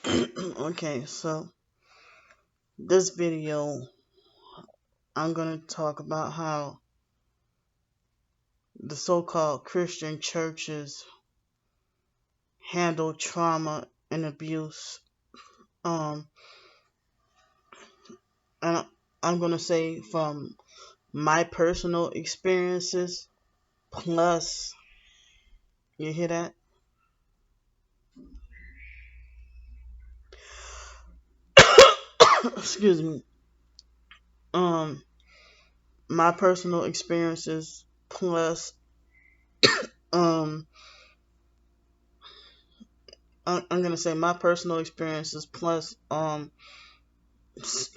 Okay, so this video, I'm going to talk about how the so-called Christian churches handle trauma and abuse. Um, and I'm going to say from my personal experiences, plus, you hear that? Excuse me. Um, my personal experiences, plus, um, I'm going to say my personal experiences, plus,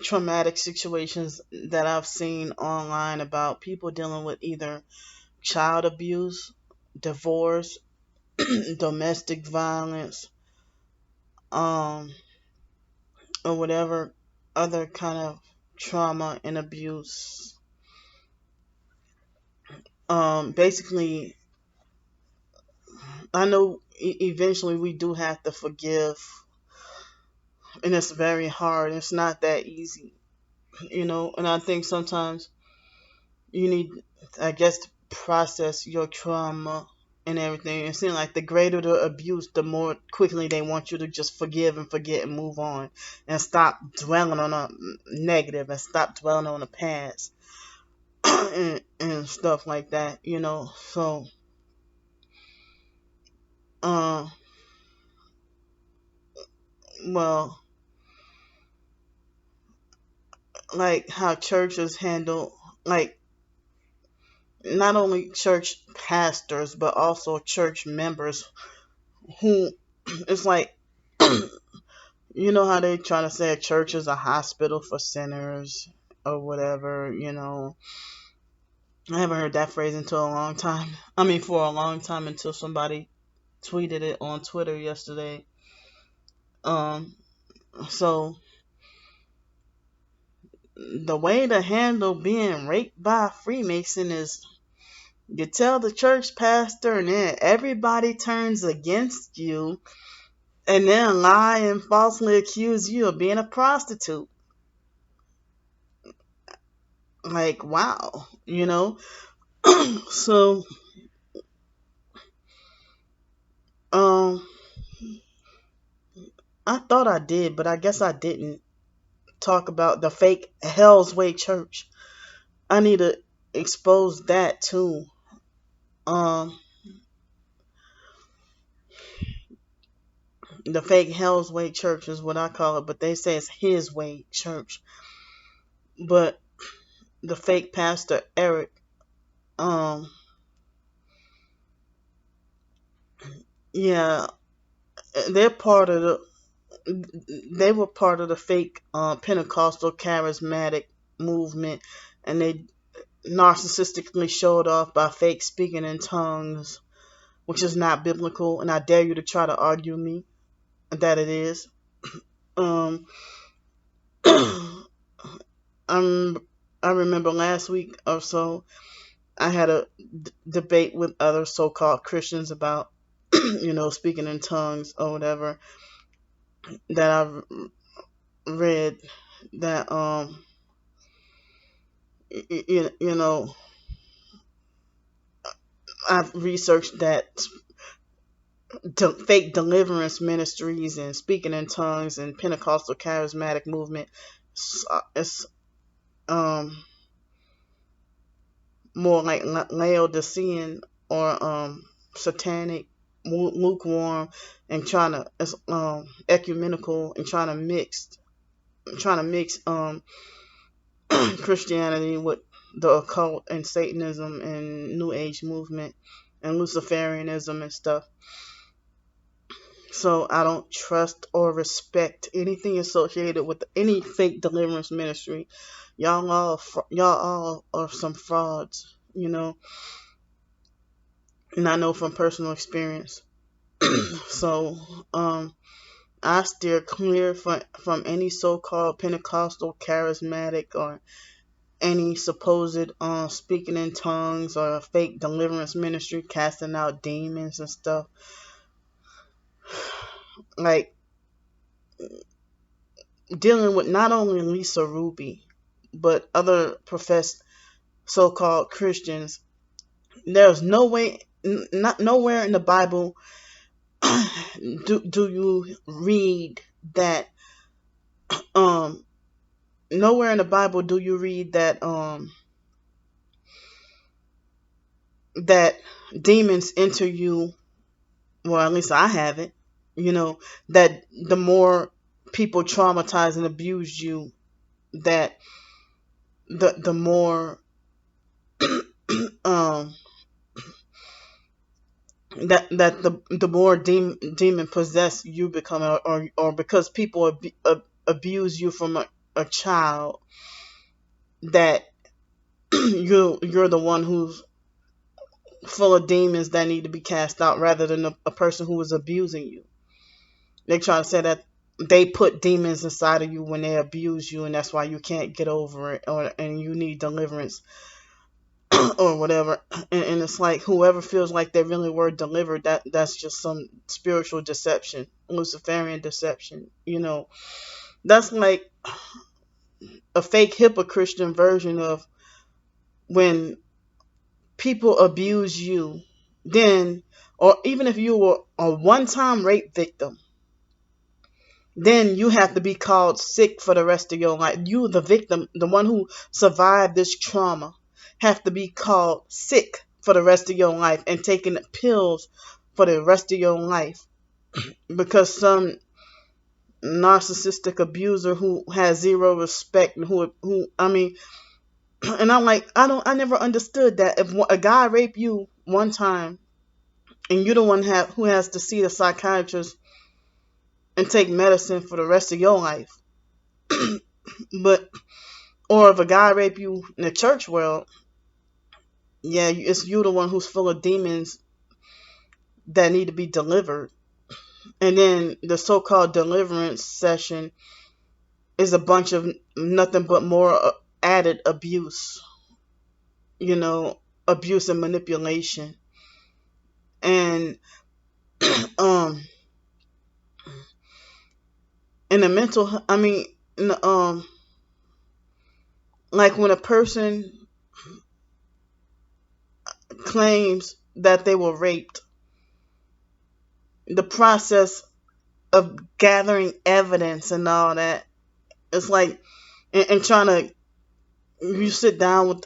traumatic situations that I've seen online about people dealing with either child abuse, divorce, domestic violence, um, or whatever other kind of trauma and abuse. Basically, I know eventually we do have to forgive, and it's very hard. It's not that easy, and I think sometimes you need, I guess, to process your trauma and everything. It seems like the greater the abuse, the more quickly they want you to just forgive and forget and move on and stop dwelling on a negative and stop dwelling on the past and stuff like that. So, uh, well, like how churches handle, like, not only church pastors, but also church members who, it's like, you know how they try to say a church is a hospital for sinners or whatever. I haven't heard that phrase until a long time. I mean, for a long time, until somebody tweeted it on Twitter yesterday. Um, so the way to handle being raped by a Freemason is you tell the church pastor, and then everybody turns against you, and then lie and falsely accuse you of being a prostitute. Like, wow. So, um, I thought I did, but I guess I didn't talk about the fake Hell's Way Church. I need to expose that too. Um, the fake Hell's Way Church is what I call it, but they say it's His Way Church. But the fake pastor Eric, um, yeah, they're part of they were part of the fake Pentecostal charismatic movement, and they narcissistically showed off by fake speaking in tongues, which is not biblical, and I dare you to try to argue me that it is. Um, I'm, I remember last week or so, I had a debate with other so-called Christians about, speaking in tongues or whatever, that I've read that, you know, I've researched that fake deliverance ministries and speaking in tongues and Pentecostal charismatic movement, it's um more like Laodicean or satanic, lukewarm, and trying to it's ecumenical and trying to mix Christianity with the occult and Satanism and New Age movement and Luciferianism and stuff. So I don't trust or respect anything associated with any fake deliverance ministry. Y'all all are some frauds. And I know from personal experience. So I steer clear from any so-called Pentecostal charismatic or any supposed speaking in tongues or fake deliverance ministry casting out demons and stuff. Like, dealing with not only Lisa Ruby, but other professed so-called Christians. There's no way, not nowhere in the Bible do you read that um nowhere in the Bible do you read that demons enter you. Well, at least I haven't. You know, that the more people traumatize and abuse you, that the more um that the more demon possessed you become, or because people abuse you from a child, that you're the one who's full of demons that need to be cast out, rather than a person who is abusing you. They try to say that they put demons inside of you when they abuse you, and that's why you can't get over it, or and you need deliverance or whatever. And it's like, whoever feels like they really were delivered, that's just some spiritual deception, Luciferian deception. That's like a fake hypocritian version of when people abuse you, then, or even if you were a one-time rape victim, then you have to be called sick for the rest of your life. You, the victim, the one who survived this trauma, have to be called sick for the rest of your life and taking pills for the rest of your life, because some narcissistic abuser who has zero respect, and who I mean, and I'm like, I never understood that if a guy rape you one time and you're the one who has to see the psychiatrist and take medicine for the rest of your life, but or if a guy rape you in the church world, yeah, it's you the one who's full of demons that need to be delivered. And then the so-called deliverance session is a bunch of nothing but more added abuse, you know, abuse and manipulation. And um in the mental, I mean, in the, like when a person claims that they were raped, the process of gathering evidence and all that, it's like, and trying to, you sit down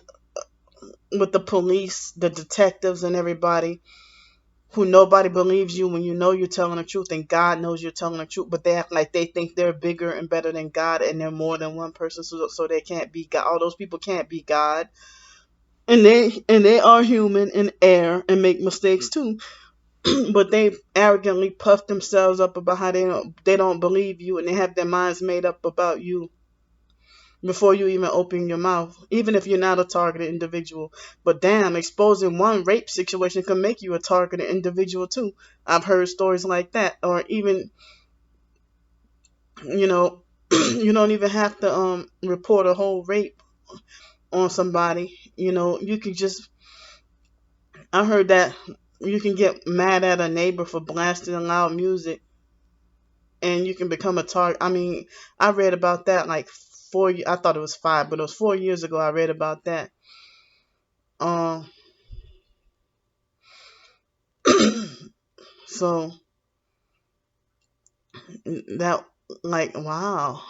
with the police, the detectives, and everybody, who nobody believes you when you know you're telling the truth, and God knows you're telling the truth, but they act like they think they're bigger and better than God, and they're more than one person, so they can't be God. All those people can't be God, and they are human and err and make mistakes too. But they arrogantly puff themselves up about how they don't believe you, and they have their minds made up about you before you even open your mouth, even if you're not a targeted individual. But damn, exposing one rape situation can make you a targeted individual too. I've heard stories like that. Or even, you know, you don't even have to report a whole rape on somebody. You can just, I heard that you can get mad at a neighbor for blasting loud music, and you can become a target. I mean, I read about that like I thought it was 5, but it was 4 years ago I read about that. Um, so that, like, wow,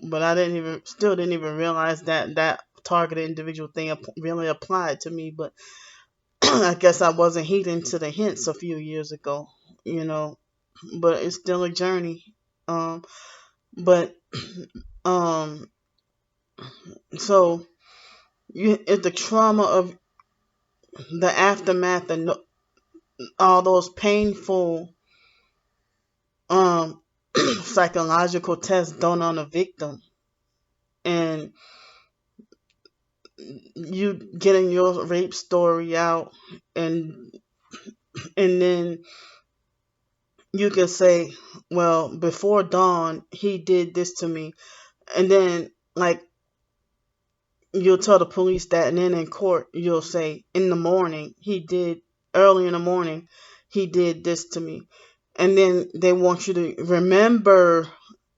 but I still didn't even realize that targeted individual thing really applied to me. But I guess I wasn't heeding to the hints a few years ago, you know, but it's still a journey. Um, but, um, so it's the trauma of the aftermath and all those painful, um, psychological tests done on a victim, and you getting your rape story out, and then you can say, well, before dawn he did this to me, and then, like, you'll tell the police that, and then in court you'll say, in the morning he did, early in the morning he did this to me. And then they want you to remember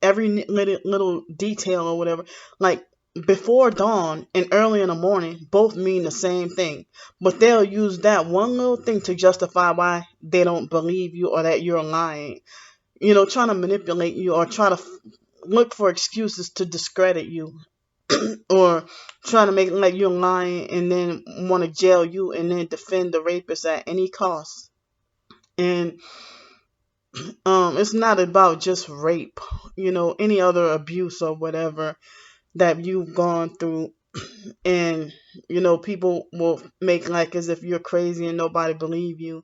every little detail or whatever. Like before dawn and early in the morning both mean the same thing, but they'll use that one little thing to justify why they don't believe you or that you're lying. Trying to manipulate you or try to look for excuses to discredit you, or trying to make it like you're lying and then want to jail you and then defend the rapist at any cost. And it's not about just rape, any other abuse or whatever that you've gone through. And people will make like as if you're crazy and nobody believe you,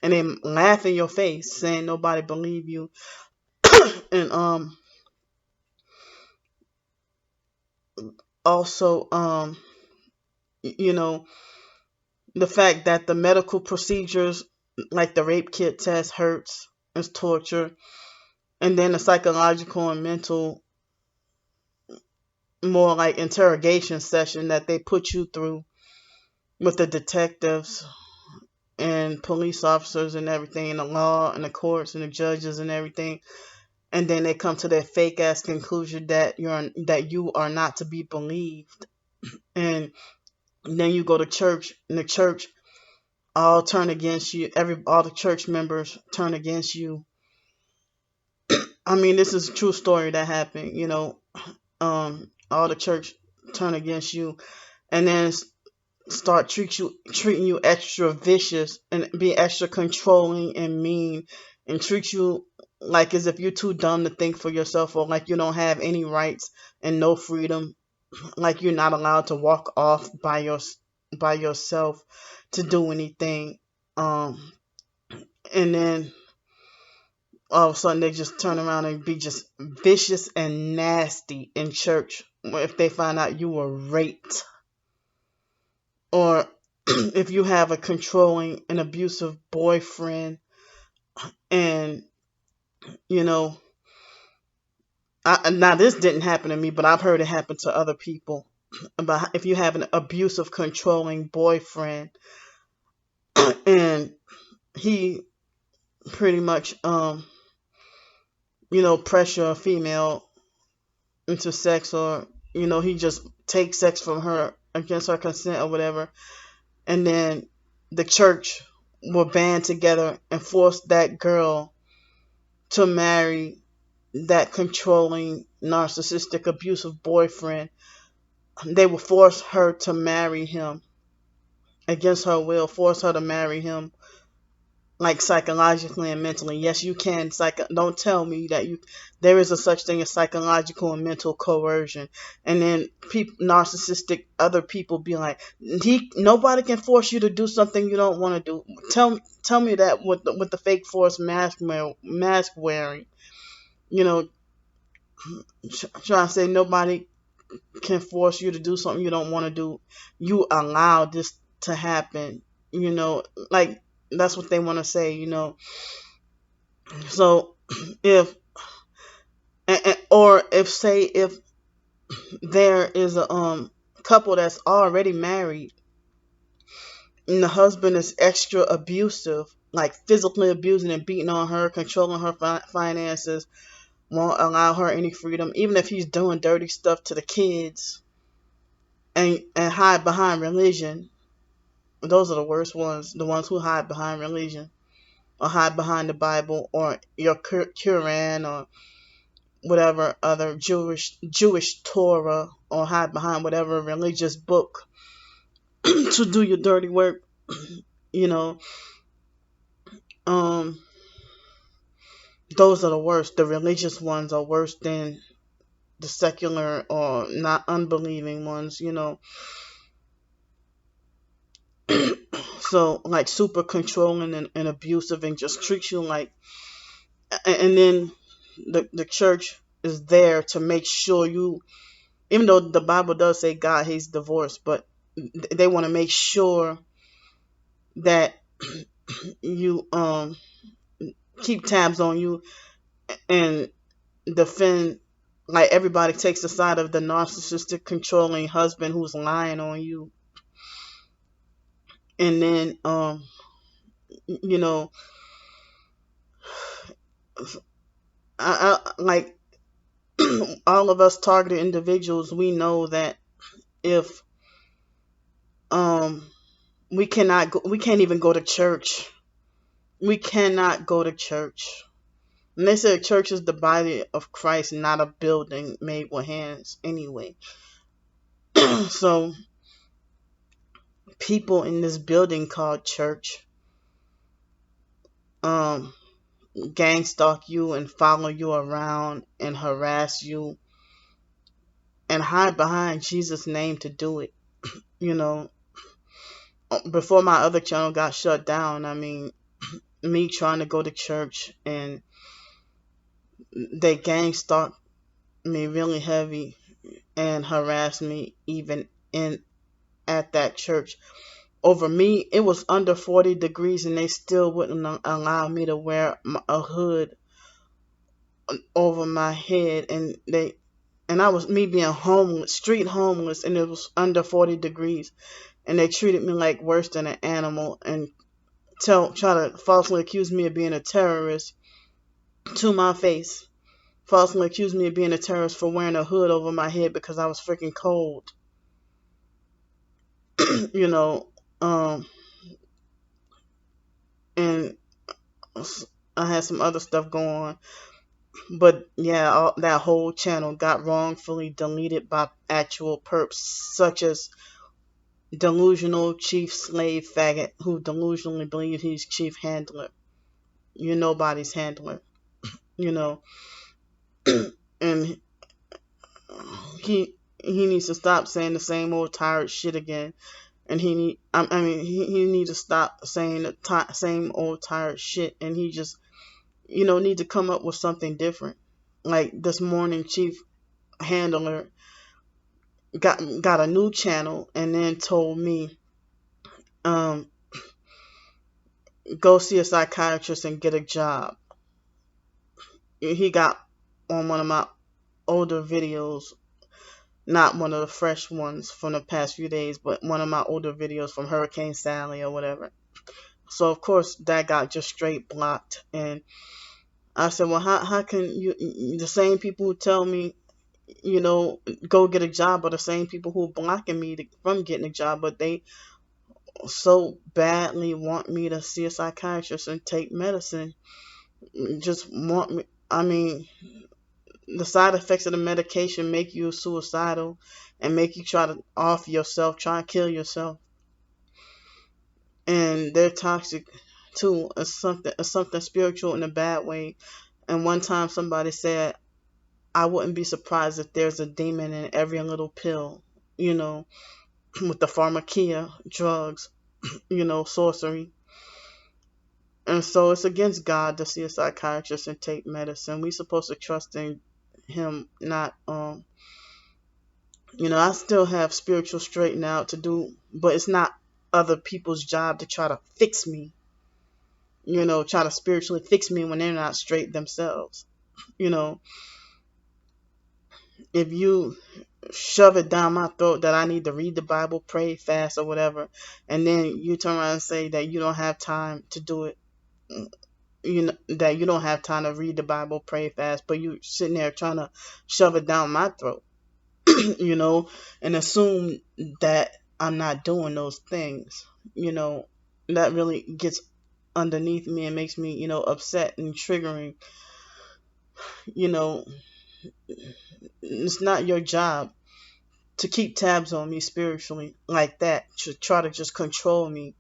and then laugh in your face saying nobody believe you. And also you know the fact that the medical procedures, like the rape kit test, hurts, is torture, and then the psychological and mental, more like interrogation session that they put you through with the detectives and police officers and everything, and the law and the courts and the judges and everything, and then they come to that fake ass conclusion that you are not to be believed. And then you go to church, and the church all turn against you. All the church members turn against you. I mean, this is a true story that happened. All the church turn against you, and then start treating you extra vicious and be extra controlling and mean, and treat you like as if you're too dumb to think for yourself, or like you don't have any rights and no freedom, like you're not allowed to walk off by yourself to do anything. um and then all of a sudden they just turn around and be just vicious and nasty in church if they find out you were raped, or if you have a controlling and abusive boyfriend. And you know now this didn't happen to me, but I've heard it happen to other people. About if you have an abusive controlling boyfriend, and he pretty much pressure a female into sex, or he just takes sex from her against her consent or whatever, and then the church will band together and force that girl to marry that controlling, narcissistic, abusive boyfriend. They will force her to marry him against her will, force her to marry him, like psychologically and mentally. Yes, you can. Don't tell me that there is a such thing as psychological and mental coercion. And then narcissistic other people be like, nobody can force you to do something you don't want to do. Tell me that with the fake force mask wearing. You know, trying to say nobody can force you to do something you don't want to do. You allow this to happen. Like that's what they want to say. So if or if say if there is a couple that's already married, and the husband is extra abusive, like physically abusing and beating on her, controlling her finances, won't allow her any freedom, even if he's doing dirty stuff to the kids, and hide behind religion. Those are the worst ones, the ones who hide behind religion, or hide behind the Bible, or your Quran, or whatever other Jewish Torah, or hide behind whatever religious book to do your dirty work. you know um those are the worst. The religious ones are worse than the secular or not unbelieving ones. So like super controlling and abusive, and just treat you like. And then the church is there to make sure you, even though the Bible does say God hates divorce, but they want to make sure that you keep tabs on you and defend. Like everybody takes the side of the narcissistic, controlling husband who's lying on you. And then you know I like all of us targeted individuals, we know that if um we can't even go to church. We cannot go to church. And they say church is the body of Christ, not a building made with hands anyway. So people in this building called church um gang stalk you and follow you around and harass you and hide behind Jesus' name to do it. You know, before my other channel got shut down, I mean, me trying to go to church and they gang stalked me really heavy and harassed me even in at that church. Over me, it was under 40 degrees and they still wouldn't allow me to wear a hood over my head, and I was me being homeless, street homeless, and it was under 40 degrees, and they treated me like worse than an animal, and try to falsely accuse me of being a terrorist to my face. Falsely accused me of being a terrorist for wearing a hood over my head because I was freaking cold. you know, um, and I had some other stuff going on. But yeah, that whole channel got wrongfully deleted by actual perps, such as delusional chief slave faggot who delusionally believes he's chief handler. You're nobody's handler, you know. And he needs to stop saying the same old tired shit again. And he needs to stop saying the same old tired shit. And he just, need to come up with something different. Like this morning, chief handler got a new channel and then told me, um, go see a psychiatrist and get a job. He got on one of my older videos, not one of the fresh ones from the past few days, but one of my older videos from Hurricane Sally or whatever. So of course that got just straight blocked. And I said, well, how can the same people who tell me, go get a job are the same people who are blocking me from getting a job, but they so badly want me to see a psychiatrist and take medicine. Just want me. I mean, the side effects of the medication make you suicidal and make you try to off yourself, try and kill yourself. And they're toxic too. It's something spiritual in a bad way. And one time somebody said, I wouldn't be surprised if there's a demon in every little pill, with the pharmakia, drugs, sorcery. And so it's against God to see a psychiatrist and take medicine. We're supposed to trust in him, not I still have spiritual straighten out to do, but it's not other people's job to try to fix me. Try to spiritually fix me when they're not straight themselves. If you shove it down my throat that I need to read the Bible, pray, fast, or whatever, and then you turn around and say that you don't have time to do it, that you don't have time to read the Bible, pray, fast, but you sitting there trying to shove it down my throat, and assume that I'm not doing those things, that really gets underneath me and makes me, upset and triggering. you know it's not your job to keep tabs on me spiritually like that, to try to just control me.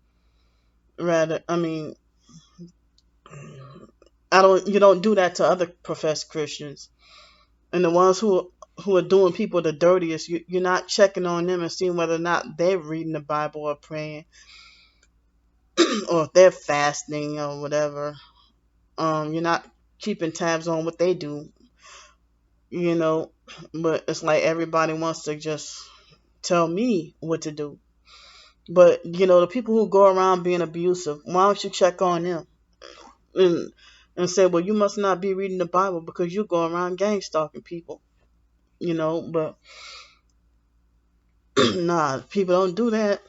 Rather, I mean, you don't do that to other professed Christians. And the ones who are doing people the dirtiest, you're not checking on them and seeing whether or not they're reading the Bible or praying or if they're fasting or whatever. You're not keeping tabs on what they do, you know. But it's like everybody wants to just tell me what to do. But the people who go around being abusive, why don't you check on them and say, well, you must not be reading the Bible because you go around gang stalking people, But nah, people don't do that,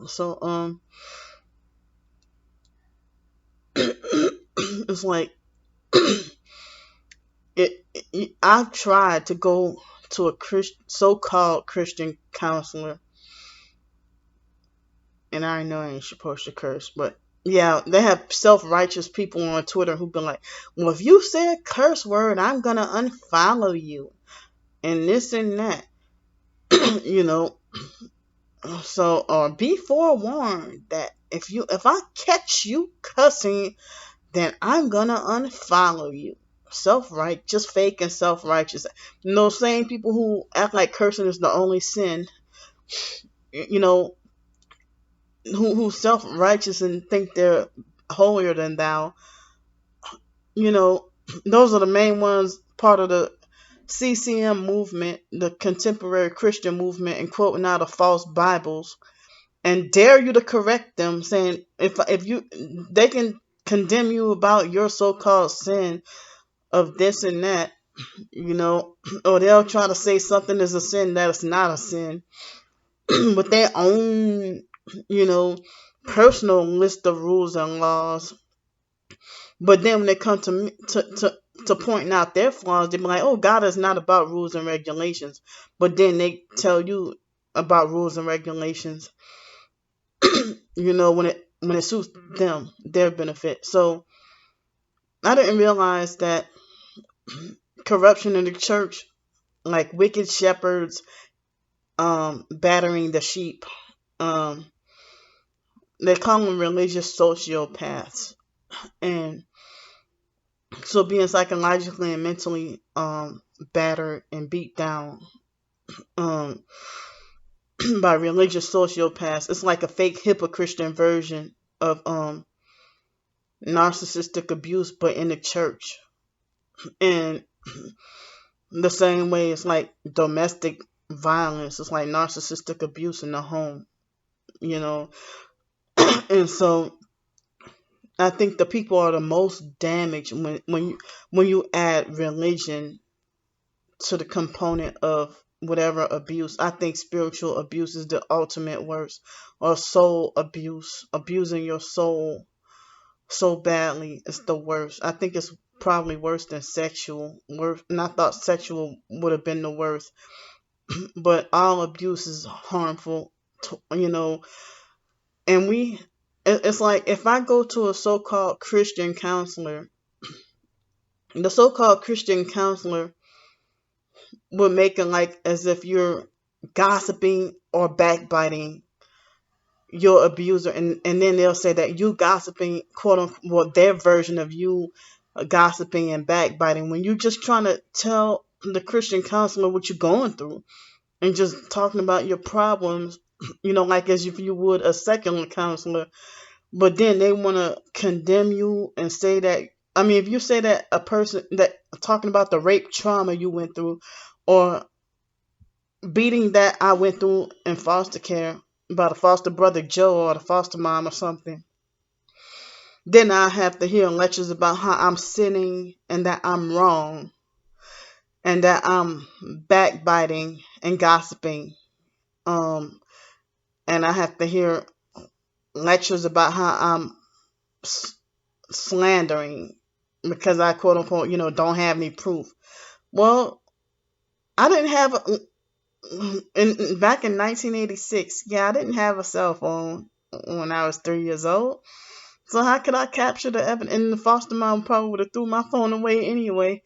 So it's like I've tried to go to a so-called Christian counselor, and I know I ain't supposed to curse, but yeah, they have self-righteous people on Twitter who've been like, well, if you say a curse word, I'm gonna unfollow you, and this and that, you know. So, or be forewarned that if I catch you cussing, then I'm gonna unfollow you. Self-right, just fake and self-righteous. Same people who act like cursing is the only sin, you know, who self-righteous and think they're holier than thou, you know, those are the main ones, part of the CCM movement, the contemporary Christian movement, and quoting out of false Bibles, and dare you to correct them, saying if you they can condemn you about your so-called sin of this and that, or they'll try to say something is a sin that is not a sin with their own, you know, personal list of rules and laws. But then when they come to to pointing out their flaws, they be like, "Oh, God is not about rules and regulations." But then they tell you about rules and regulations, when it suits them, their benefit. So I didn't realize that corruption in the church, like wicked shepherds, battering the sheep, um, they call them religious sociopaths, and so being psychologically and mentally battered and beat down um, by religious sociopaths, it's like a fake hypocritian version of narcissistic abuse, but in the church. And the same way it's like domestic violence, it's like narcissistic abuse in the home, you know. And so I think the people are the most damaged when you add religion to the component of whatever abuse. I think spiritual abuse is the ultimate worst, or soul abuse, abusing your soul so badly is the worst. I think it's probably worse than sexual. And I thought sexual would have been the worst, but all abuse is harmful, you know. And it's like if I go to a so-called Christian counselor, the so-called Christian counselor would make it like as if you're gossiping or backbiting your abuser, and then they'll say that you gossiping, quote unquote, well, their version of you gossiping and backbiting, when you're just trying to tell the Christian counselor what you're going through and just talking about your problems, like as if you would a secular counselor. But then they want to condemn you and say that, I mean, if you say that a person that talking about the rape trauma you went through, or beating that I went through in foster care about a foster brother Joe or the foster mom or something, then I have to hear lectures about how I'm sinning and that I'm wrong and that I'm backbiting and gossiping. And I have to hear lectures about how I'm slandering because I quote unquote, don't have any proof. Well, I didn't have back in 1986. Yeah, I didn't have a cell phone when I was 3 years old. So how could I capture the evidence? And the foster mom probably would have threw my phone away anyway.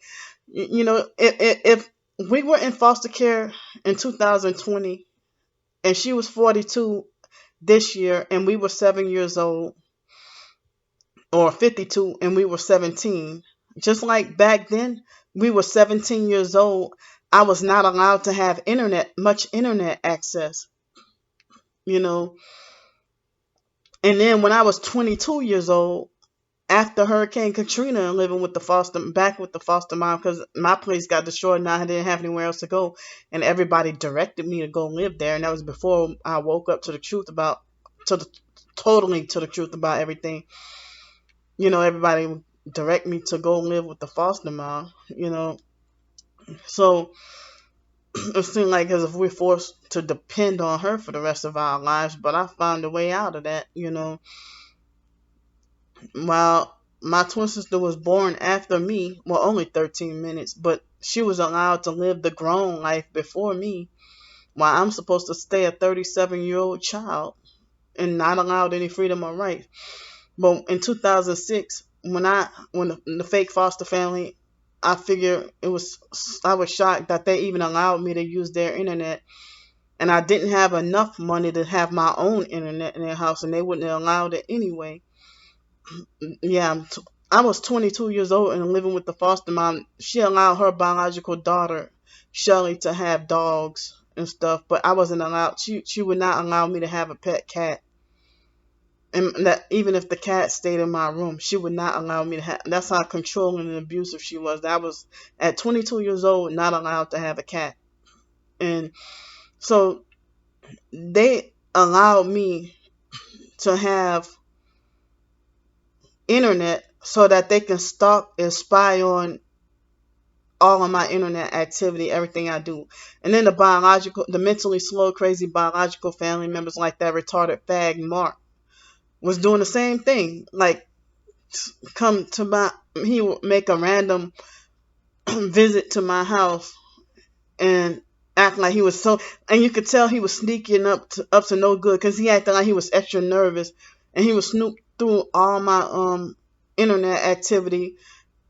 If we were in foster care in 2020 and she was 42 this year and we were 7 years old, or 52 and we were 17, just like back then we were 17 years old, I was not allowed to have much internet access, you know. And then when I was 22 years old, after Hurricane Katrina, and living with back with the foster mom, because my place got destroyed and I didn't have anywhere else to go, and everybody directed me to go live there, and that was before I woke up to the truth totally to the truth about everything. Everybody would direct me to go live with the foster mom, so it seemed like as if we're forced to depend on her for the rest of our lives. But I found a way out of that, Well, my twin sister was born after me, well, only 13 minutes, but she was allowed to live the grown life before me, while I'm supposed to stay a 37-year-old child and not allowed any freedom or rights. But in 2006, when the fake foster family, I figure I was shocked that they even allowed me to use their internet, and I didn't have enough money to have my own internet in their house, and they wouldn't have allowed it anyway. Yeah, I was 22 years old and living with the foster mom. She allowed her biological daughter, Shelly, to have dogs and stuff, but I wasn't allowed. She would not allow me to have a pet cat, and that even if the cat stayed in my room, she would not allow me to have. That's how controlling and abusive she was. I was at 22 years old, not allowed to have a cat, and so they allowed me to have internet so that they can stalk and spy on all of my internet activity, everything I do. And then the mentally slow, crazy biological family members like that retarded fag Mark was doing the same thing. Like, he would make a random visit to my house and act like he was and you could tell he was sneaking up to no good, because he acted like he was extra nervous, and he would snoop through all my internet activity,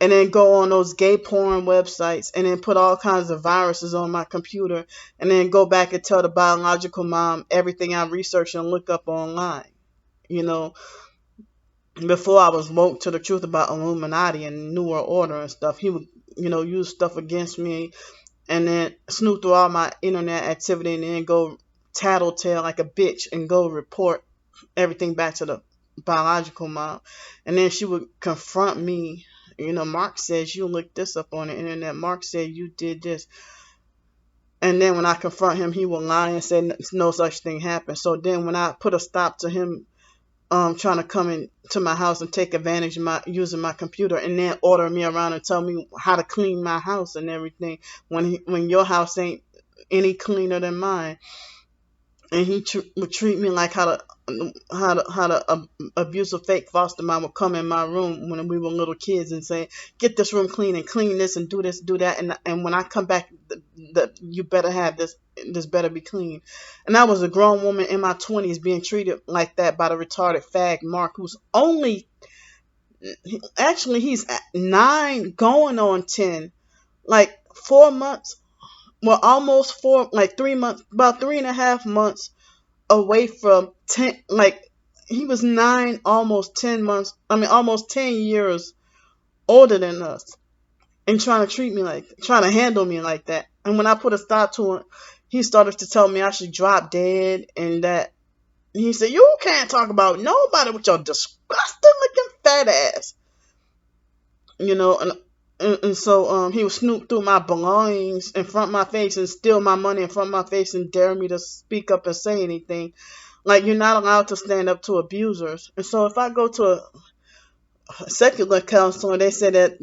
and then go on those gay porn websites, and then put all kinds of viruses on my computer, and then go back and tell the biological mom everything I researched and look up online. You know, before I was woke to the truth about Illuminati and New World Order and stuff, he would, use stuff against me, and then snoop through all my internet activity, and then go tattletale like a bitch and go report everything back to the biological mom. And then she would confront me. Mark says you looked this up on the internet. Mark said you did this. And then when I confront him, he will lie and say no such thing happened. So then when I put a stop to him trying to come into my house and take advantage of using my computer, and then order me around and tell me how to clean my house and everything, when your house ain't any cleaner than mine. And he would treat me like how the abusive fake foster mom would come in my room when we were little kids and say, get this room clean and clean this and do this, do that, and when I come back, you better have this better be clean. And I was a grown woman in my 20s being treated like that by the retarded fag Mark, who's he's 9 going on 10, like 4 months, well, almost 4, like 3 months, about 3.5 months away from 10. Like, he was 9, almost 10 months, almost 10 years older than us, and trying to handle me like that. And when I put a stop to it, he started to tell me I should drop dead, and that he said, you can't talk about nobody with your disgusting looking fat ass. And so he would snoop through my belongings in front of my face and steal my money in front of my face and dare me to speak up and say anything. Like, you're not allowed to stand up to abusers. And so if I go to a secular counselor, they say that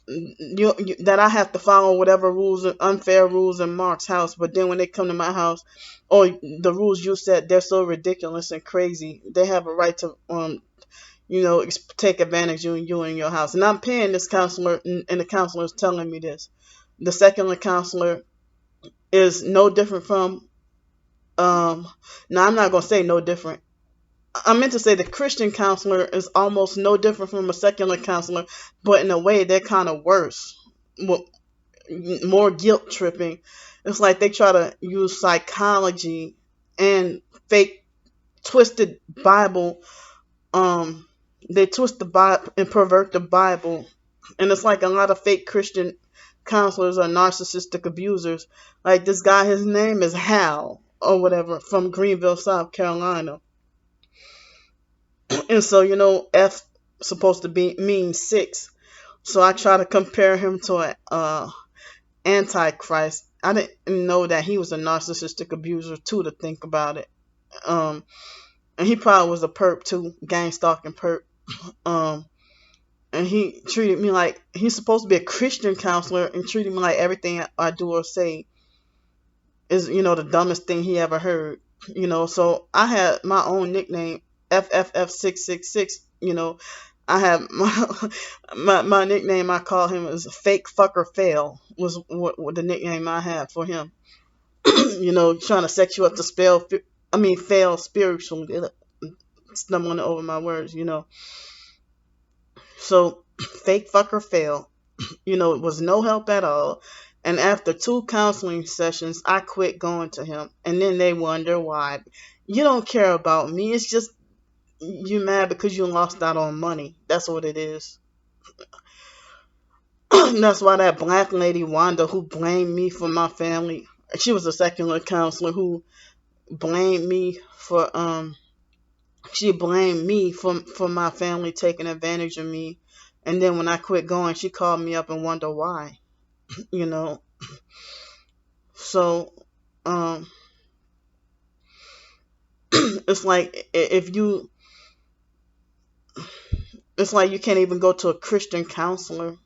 that I have to follow whatever rules, unfair rules in Mark's house. But then when they come to my house, the rules you set, they're so ridiculous and crazy. They have a right to take advantage of you in your house. And I'm paying this counselor, and the counselor is telling me this. The secular counselor is no different from, no, I'm not going to say no different. I meant to say the Christian counselor is almost no different from a secular counselor, but in a way they're kind of worse, more guilt tripping. It's like they try to use psychology and fake twisted Bible. They twist the Bible and pervert the Bible, and it's like a lot of fake Christian counselors are narcissistic abusers. Like this guy, his name is Hal or whatever, from Greenville, South Carolina. And so, F supposed to mean 6. So I try to compare him to an antichrist. I didn't know that he was a narcissistic abuser too, to think about it. And he probably was a perp too, gang stalking perp. And he treated me like he's supposed to be a Christian counselor, and treated me like everything I do or say is, the dumbest thing he ever heard. So I had my own nickname, FFF666. I have my nickname I call him is Fake Fucker Fail was what the nickname I had for him. Trying to set you up to fail spiritually. Stumbling over my words. So Fake Fucker Fail. It was no help at all. And after 2 counseling sessions, I quit going to him. And then they wonder why. You don't care about me. It's just you mad because you lost out on money. That's what it is. That's why that black lady Wanda, who blamed me for my family, she was a secular counselor who blamed me for she blamed me for my family taking advantage of me. And then when I quit going, she called me up and wondered why. You know. So um it's like if you it's like you can't even go to a Christian counselor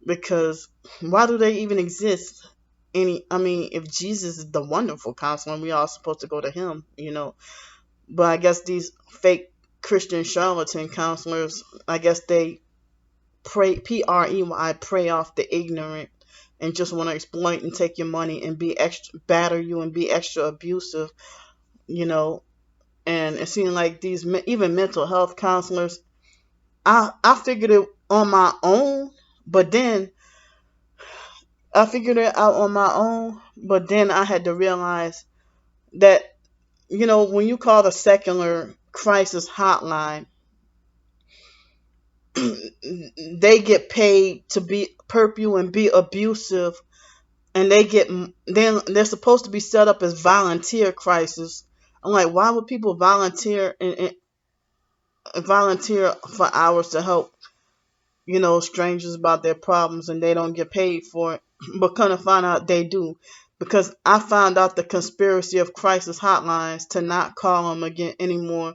because why do they even exist? If Jesus is the wonderful counselor, we all supposed to go to him. But I guess these fake Christian charlatan counselors, I guess they prey off the ignorant and just want to exploit and take your money and be extra batter you and be extra abusive, you know. And it seems like these even mental health counselors, I figured it on my own, but then I figured it out on my own, but then I had to realize that when you call the secular crisis hotline, they get paid to be perp you and be abusive, and then they're supposed to be set up as volunteer crisis. I'm like, why would people and volunteer for hours to help strangers about their problems and they don't get paid for it? But kind of find out they do, because I found out the conspiracy of crisis hotlines to not call them again anymore.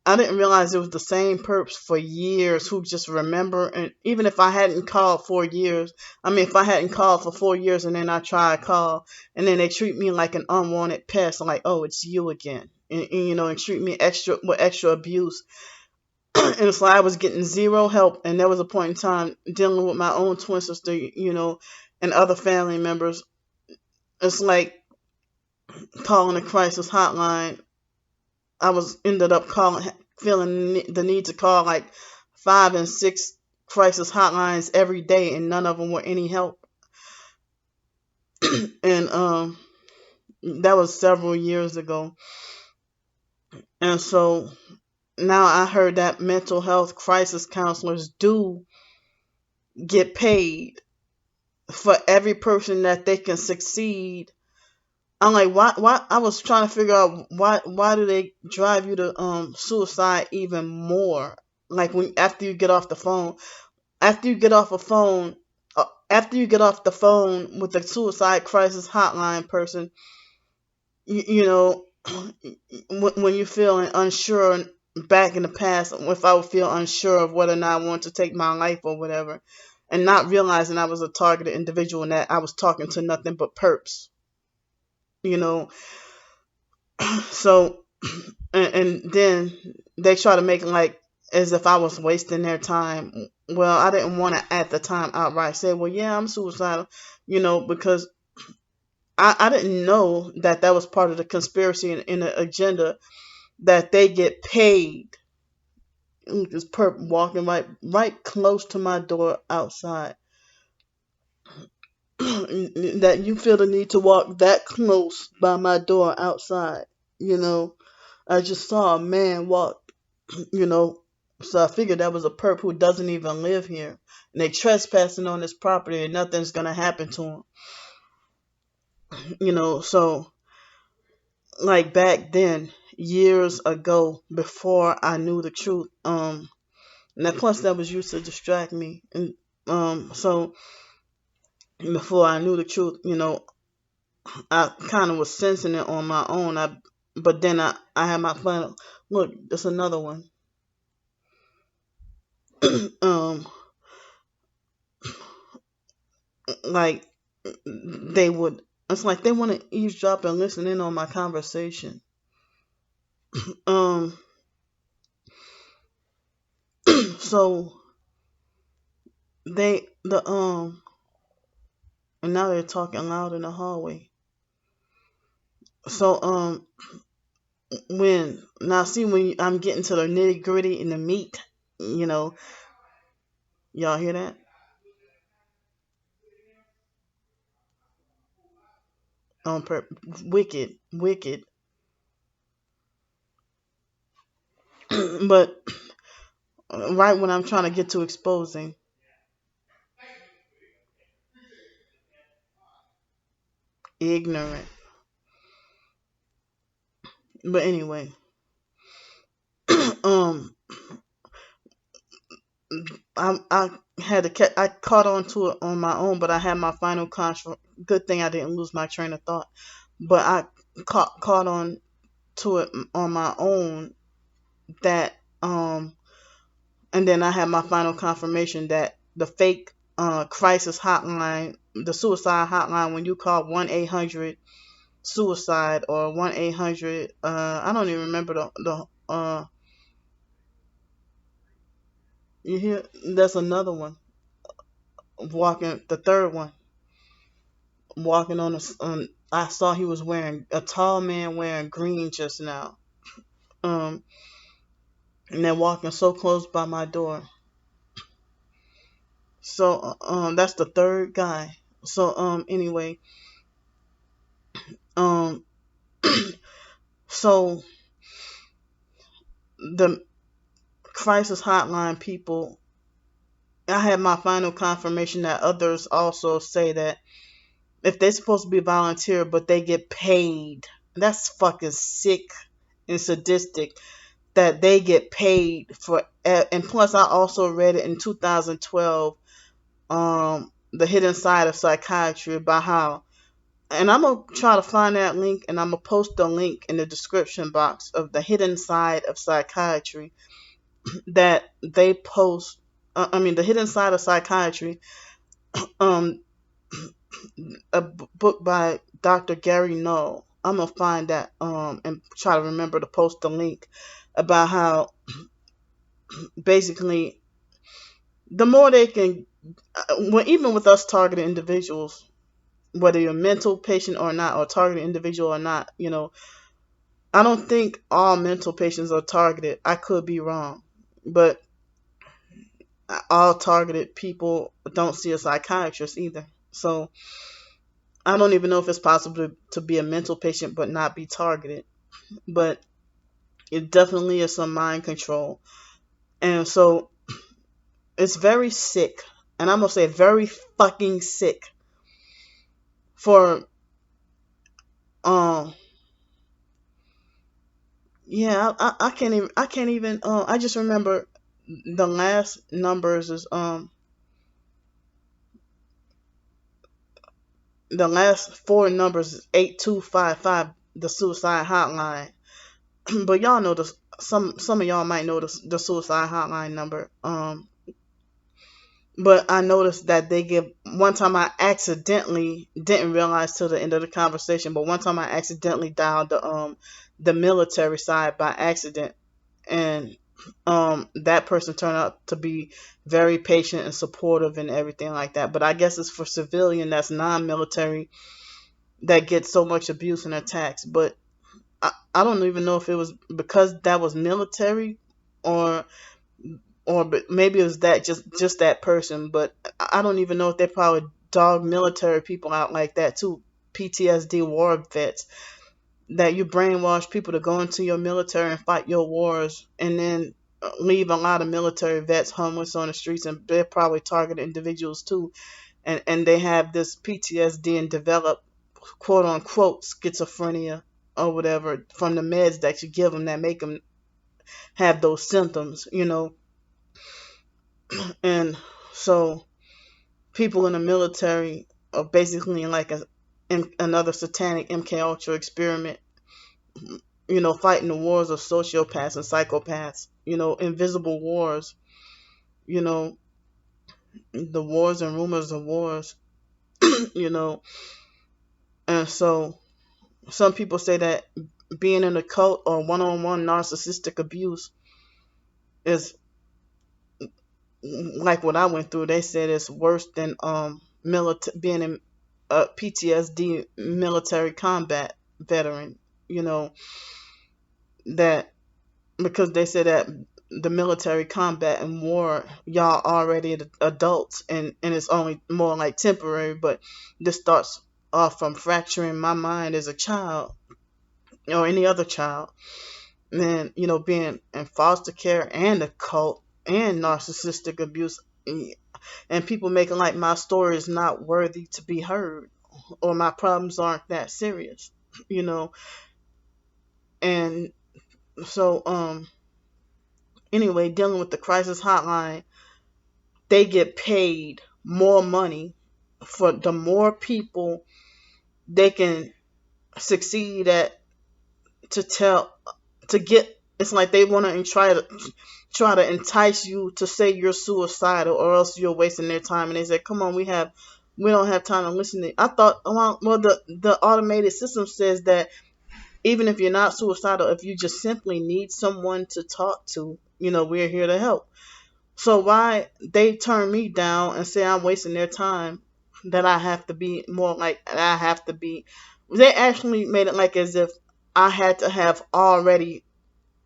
I didn't realize it was the same perps for years who just remember. And even if I hadn't called 4 years, if I hadn't called for 4 years and then I try to call and then they treat me like an unwanted pest, I'm like, oh, it's you again. And treat me with extra abuse. And it's like I was getting zero help. And there was a point in time dealing with my own twin sister, and other family members. It's like calling a crisis hotline. I was ended up feeling the need to call like 5 and 6 crisis hotlines every day, and none of them were any help. And that was several years ago. And so now I heard that mental health crisis counselors do get paid for every person that they can succeed. I'm like, why? I was trying to figure out why do they drive you to suicide even more? Like when after you get off the phone, after you get off a phone, after you get off the phone with the suicide crisis hotline person, you know, when you're feeling unsure back in the past, if I would feel unsure of whether or not I want to take my life or whatever, and not realizing I was a targeted individual and that I was talking to nothing but perps, you know. So, and then they try to make it like as if I was wasting their time. Well, I didn't want to at the time outright say, well, yeah, I'm suicidal, because I didn't know that was part of the conspiracy and the agenda that they get paid. This perp walking right close to my door outside. That you feel the need to walk that close by my door outside. I just saw a man walk, so I figured that was a perp who doesn't even live here. And they trespassing on this property and nothing's going to happen to him. So like back then, years ago, before I knew the truth, and that plus that was used to distract me. And so before I knew the truth, I kind of was sensing it on my own. But then I had my final look. There's another one. um, like they would. It's like they want to eavesdrop and listen in on my conversation. Um, So the and now they're talking loud in the hallway. So when now see when I'm getting to the nitty gritty and the meat, you know, y'all hear that? Wicked, wicked. But right when I'm trying to get to exposing, ignorant. But anyway, um, I had to I caught on to it on my own, but I had my final good thing I didn't lose my train of thought. But I caught on to it on my own that and then I had my final confirmation that the fake crisis hotline, the suicide hotline, when you call 1-800 suicide or 1-800 I don't even remember the you hear that's another one walking the third one walking on I saw he was wearing a tall man wearing green just now. Um and they're walking so close by my door. So that's the third guy. So anyway, um so the crisis hotline people, I had my final confirmation that others also say that if they're supposed to be volunteer but they get paid, that's fucking sick and sadistic that they get paid for. And plus I also read it in 2012, The Hidden Side of Psychiatry, about how, and I'm gonna try to find that link and I'm gonna post the link in the description box of The Hidden Side of Psychiatry that they post. I mean, The Hidden Side of Psychiatry, um, a book by Dr. Gary Null. I'm gonna find that and try to remember to post the link about how basically the more they can, well, even with us targeted individuals, whether you're a mental patient or not, or targeted individual or not, I don't think all mental patients are targeted. I could be wrong, but all targeted people don't see a psychiatrist either. So I don't even know if it's possible to be a mental patient but not be targeted. But it definitely is some mind control. And so it's very sick. And I'm going to say very fucking sick for, um, yeah, I can't even, I just remember the last numbers is, the last four numbers is 8255, the suicide hotline. But y'all know the some of y'all might know the suicide hotline number. But I noticed that they give one time I accidentally didn't realize till the end of the conversation, but one time I accidentally dialed the military side by accident, and that person turned out to be very patient and supportive and everything like that. But I guess it's for civilian that's non-military that gets so much abuse and attacks. But I don't even know if it was because that was military, or but maybe it was that just that person. But I don't even know if they probably dog military people out like that too. PTSD war vets, that you brainwash people to go into your military and fight your wars, and then leave a lot of military vets homeless on the streets, and they're probably targeted individuals too, and they have this PTSD and develop quote unquote schizophrenia or whatever from the meds that you give them that make them have those symptoms. And so people in the military are basically like another satanic MK Ultra experiment, fighting the wars of sociopaths and psychopaths, invisible wars, you know, the wars and rumors of wars, you know. And so some people say that being in a cult or one-on-one narcissistic abuse is like what I went through, they said it's worse than being in PTSD, military combat veteran. You know that because they said that the military combat and war, y'all already adults, and it's only more like temporary. But this starts off from fracturing my mind as a child or any other child. And being in foster care and a cult and narcissistic abuse, and people making like my story is not worthy to be heard, or my problems aren't that serious, you know. And so anyway, dealing with the crisis hotline, they get paid more money for the more people they can succeed at, to tell to get. It's like they want to try to entice you to say you're suicidal, or else you're wasting their time. And they say, come on, we don't have time to listen to you. I thought, well, the automated system says that even if you're not suicidal, if you just simply need someone to talk to, we're here to help. So why they turn me down and say I'm wasting their time, that I have to be more like, I have to be, they actually made it like as if I had to have already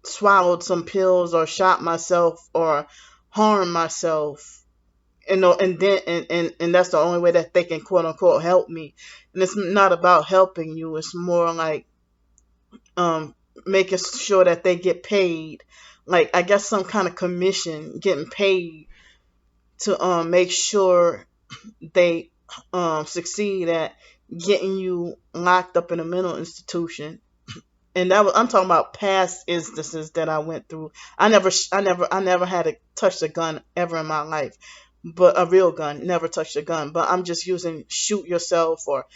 swallowed some pills or shot myself or harmed myself, and then and that's the only way that they can quote unquote help me. And it's not about helping you, it's more like um making sure that they get paid, like I guess some kind of commission, getting paid to make sure they succeed at getting you locked up in a mental institution. And that was, I'm talking about past instances that I went through. I never had to touch a gun ever in my life, but a real gun. Never touched a gun. But I'm just using shoot yourself or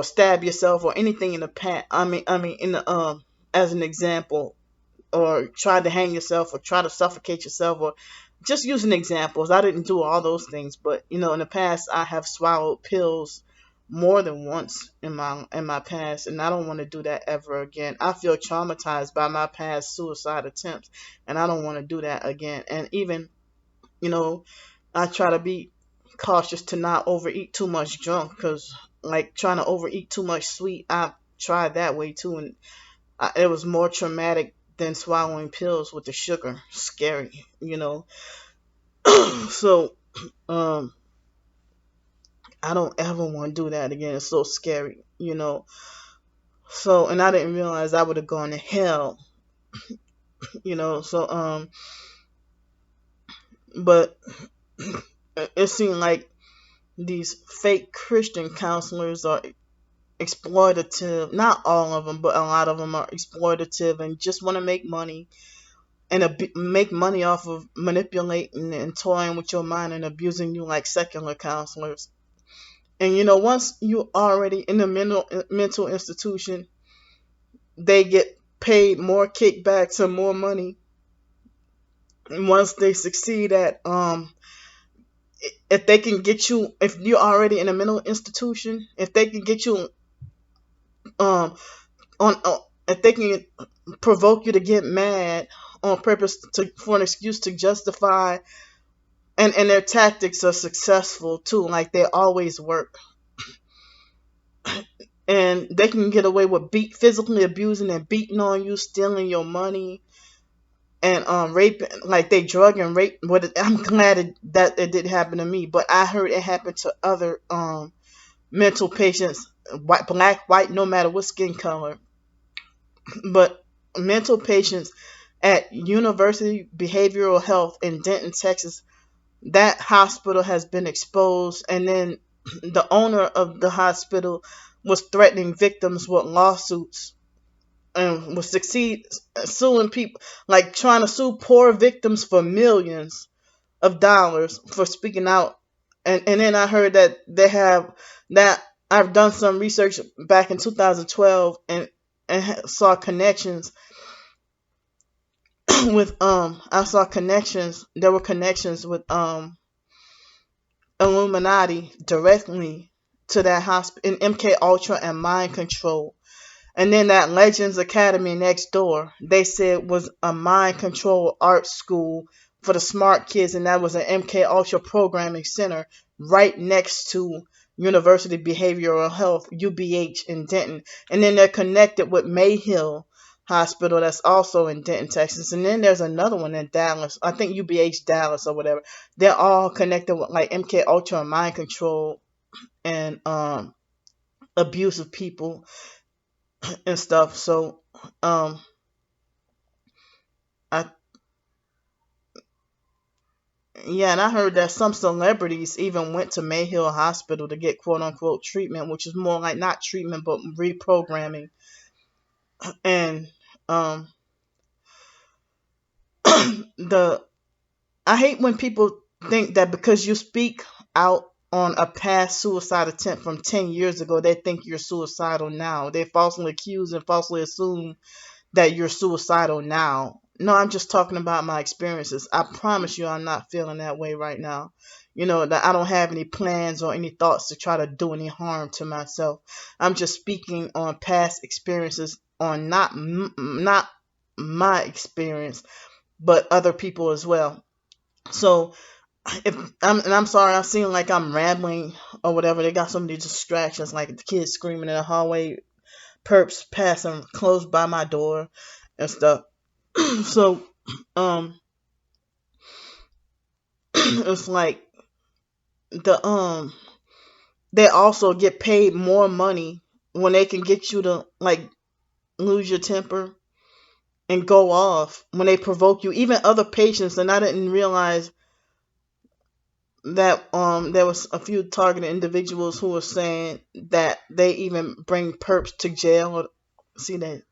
stab yourself or anything in the past. I mean in the as an example, or try to hang yourself or try to suffocate yourself, or just using examples. I didn't do all those things, but in the past I have swallowed pills more than once in my past, and I don't want to do that ever again. I feel traumatized by my past suicide attempts, and I don't want to do that again. And even, you know, I try to be cautious to not overeat too much junk, because like trying to overeat too much sweet, I tried that way too, and it was more traumatic than swallowing pills with the sugar. Scary. So um I don't ever want to do that again. It's so scary. So, and I didn't realize I would have gone to hell. So but it seemed like these fake Christian counselors are exploitative. Not all of them, but a lot of them are exploitative and just want to make money, and make money off of manipulating and toying with your mind and abusing you like secular counselors. And once you already in the mental institution, they get paid more kickbacks and more money. And once they succeed at if they can get you, if you're already in a mental institution, if they can get you um on if they can provoke you to get mad on purpose, for an excuse to justify, and their tactics are successful too, like they always work. And they can get away with physically abusing and beating on you, stealing your money, and raping, like they drug and rape. I'm glad that it didn't happen to me, but I heard it happened to other mental patients, white, black, white, no matter what skin color. But mental patients at University Behavioral Health in Denton, Texas, that hospital has been exposed, and then the owner of the hospital was threatening victims with lawsuits, and will succeed suing people, like trying to sue poor victims for millions of dollars for speaking out. And then I heard that they have that. I've done some research back in 2012, and saw connections with I saw connections. There were connections with Illuminati directly to that hospital, in MK Ultra and mind control. And then that Legends Academy next door, they said was a mind control art school for the smart kids, and that was an MK Ultra Programming Center right next to University Behavioral Health, UBH, in Denton. And then they're connected with Mayhill Hospital, that's also in Denton, Texas. And then there's another one in Dallas, I think UBH Dallas or whatever. They're all connected with like MK Ultra and mind control and abusive people and stuff. So um I yeah, and I heard that some celebrities even went to Mayhill Hospital to get quote unquote treatment, which is more like not treatment but reprogramming. And um the I hate when people think that because you speak out on a past suicide attempt from 10 years ago, they think you're suicidal now. They falsely accuse and falsely assume that you're suicidal now. No, I'm just talking about my experiences. I promise you I'm not feeling that way right now. You know, that I don't have any plans or any thoughts to try to do any harm to myself. I'm just speaking on past experiences, on not my experience, but other people as well. So if I'm sorry, I seem like I'm rambling or whatever. They got so many distractions, like the kids screaming in the hallway, perps passing close by my door and stuff. So um it's like the they also get paid more money when they can get you to like lose your temper and go off when they provoke you, even other patients. And I didn't realize that there was a few targeted individuals who were saying that they even bring perps to jail. See that?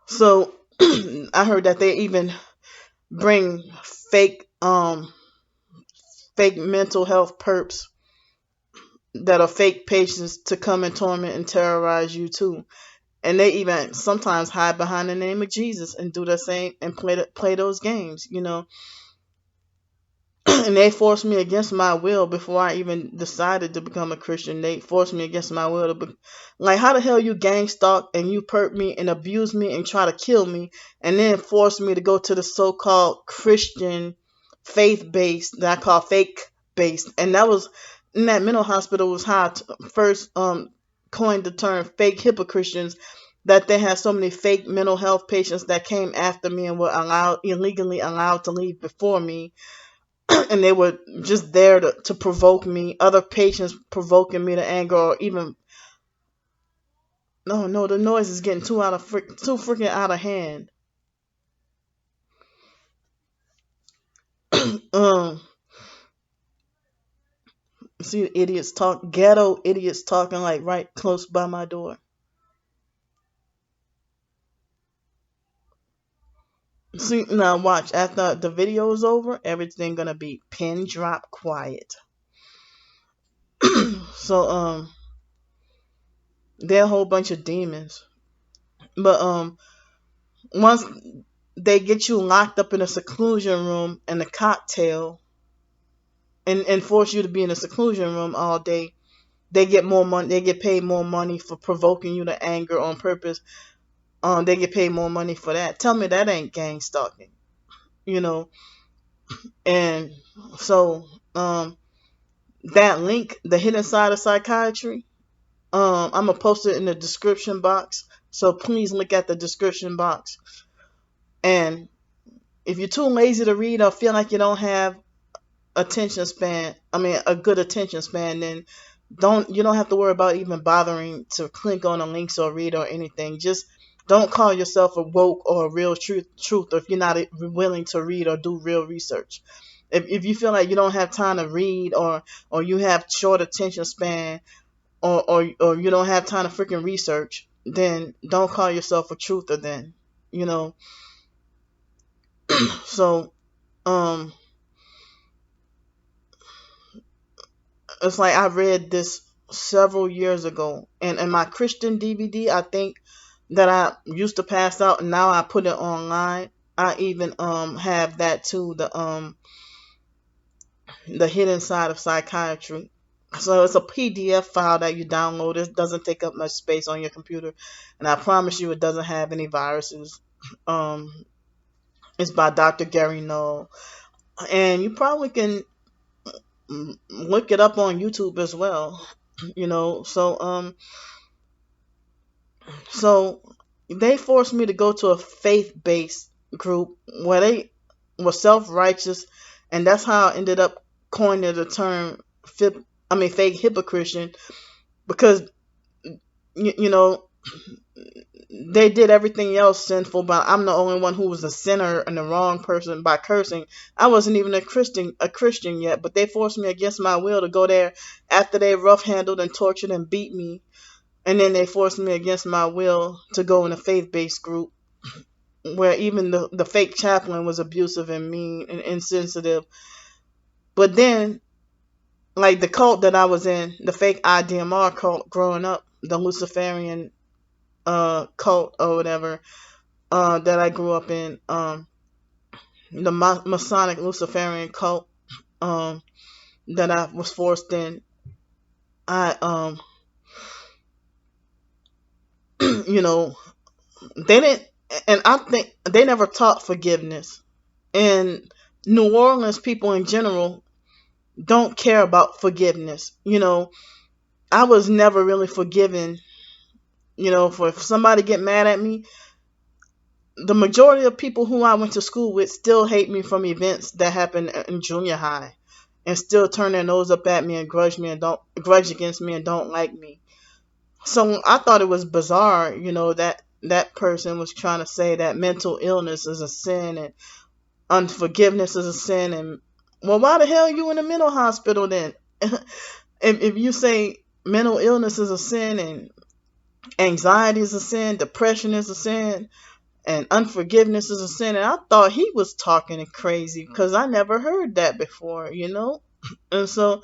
So I heard that they even bring fake fake mental health perps that are fake patients to come and torment and terrorize you too. And they even sometimes hide behind the name of Jesus and do the same and play those games, you know. And they forced me against my will before I even decided to become a Christian. They forced me against my will to like, how the hell you gang stalk and you perp me and abuse me and try to kill me, and then force me to go to the so-called Christian faith based that I call fake based. And that was in that mental hospital was how I first coined the term fake Christians, that they had so many fake mental health patients that came after me and were illegally allowed to leave before me, and they were just there to provoke me, other patients provoking me to anger, or even no, the noise is getting too freaking out of hand. um See the idiots talk, ghetto idiots talking like right close by my door. See, now watch, after the video is over, everything gonna be pin drop quiet. So they're a whole bunch of demons. But once they get you locked up in a seclusion room and a cocktail, and force you to be in a seclusion room all day, they get more money. They get paid more money for provoking you to anger on purpose. They get paid more money for that. Tell me that ain't gang stalking, you know. And so that link, the hidden side of psychiatry, I'm gonna post it in the description box. So please look at the description box. And if you're too lazy to read or feel like you don't have attention span, I mean a good attention span, then you don't have to worry about even bothering to click on the links or read or anything. Just don't call yourself a woke or a real truth if you're not willing to read or do real research. If you feel like you don't have time to read, or you have short attention span, or you don't have time to freaking research, then don't call yourself a truther then, you know. So um it's like I read this several years ago, and in my Christian DVD, I think, that I used to pass out, and now I put it online. I even have that too, the hidden side of psychiatry. So it's a PDF file that you download. It doesn't take up much space on your computer, and I promise you, it doesn't have any viruses. Um, it's by Dr. Gary Null, and you probably can look it up on YouTube as well. So they forced me to go to a faith-based group where they were self-righteous, and that's how I ended up coining the term fake hypocrite, because you know they did everything else sinful, but I'm the only one who was a sinner and the wrong person by cursing. I wasn't even a Christian yet, but they forced me against my will to go there after they rough handled and tortured and beat me. And then they forced me against my will to go in a faith-based group where even the fake chaplain was abusive and mean and insensitive. But then, like the cult that I was in, the fake IDMR cult growing up, the Luciferian cult or whatever, that I grew up in, the Masonic Luciferian cult, that I was forced in. I you know, they didn't, and I think they never taught forgiveness. And New Orleans people in general don't care about forgiveness. I was never really forgiven. For if somebody get mad at me, the majority of people who I went to school with still hate me from events that happened in junior high, and still turn their nose up at me and grudge against me and don't like me. So I thought it was bizarre, that person was trying to say that mental illness is a sin and unforgiveness is a sin. And well, why the hell are you in a mental hospital then? if you say mental illness is a sin and anxiety is a sin, depression is a sin, and unforgiveness is a sin, and I thought he was talking crazy because I never heard that before. And so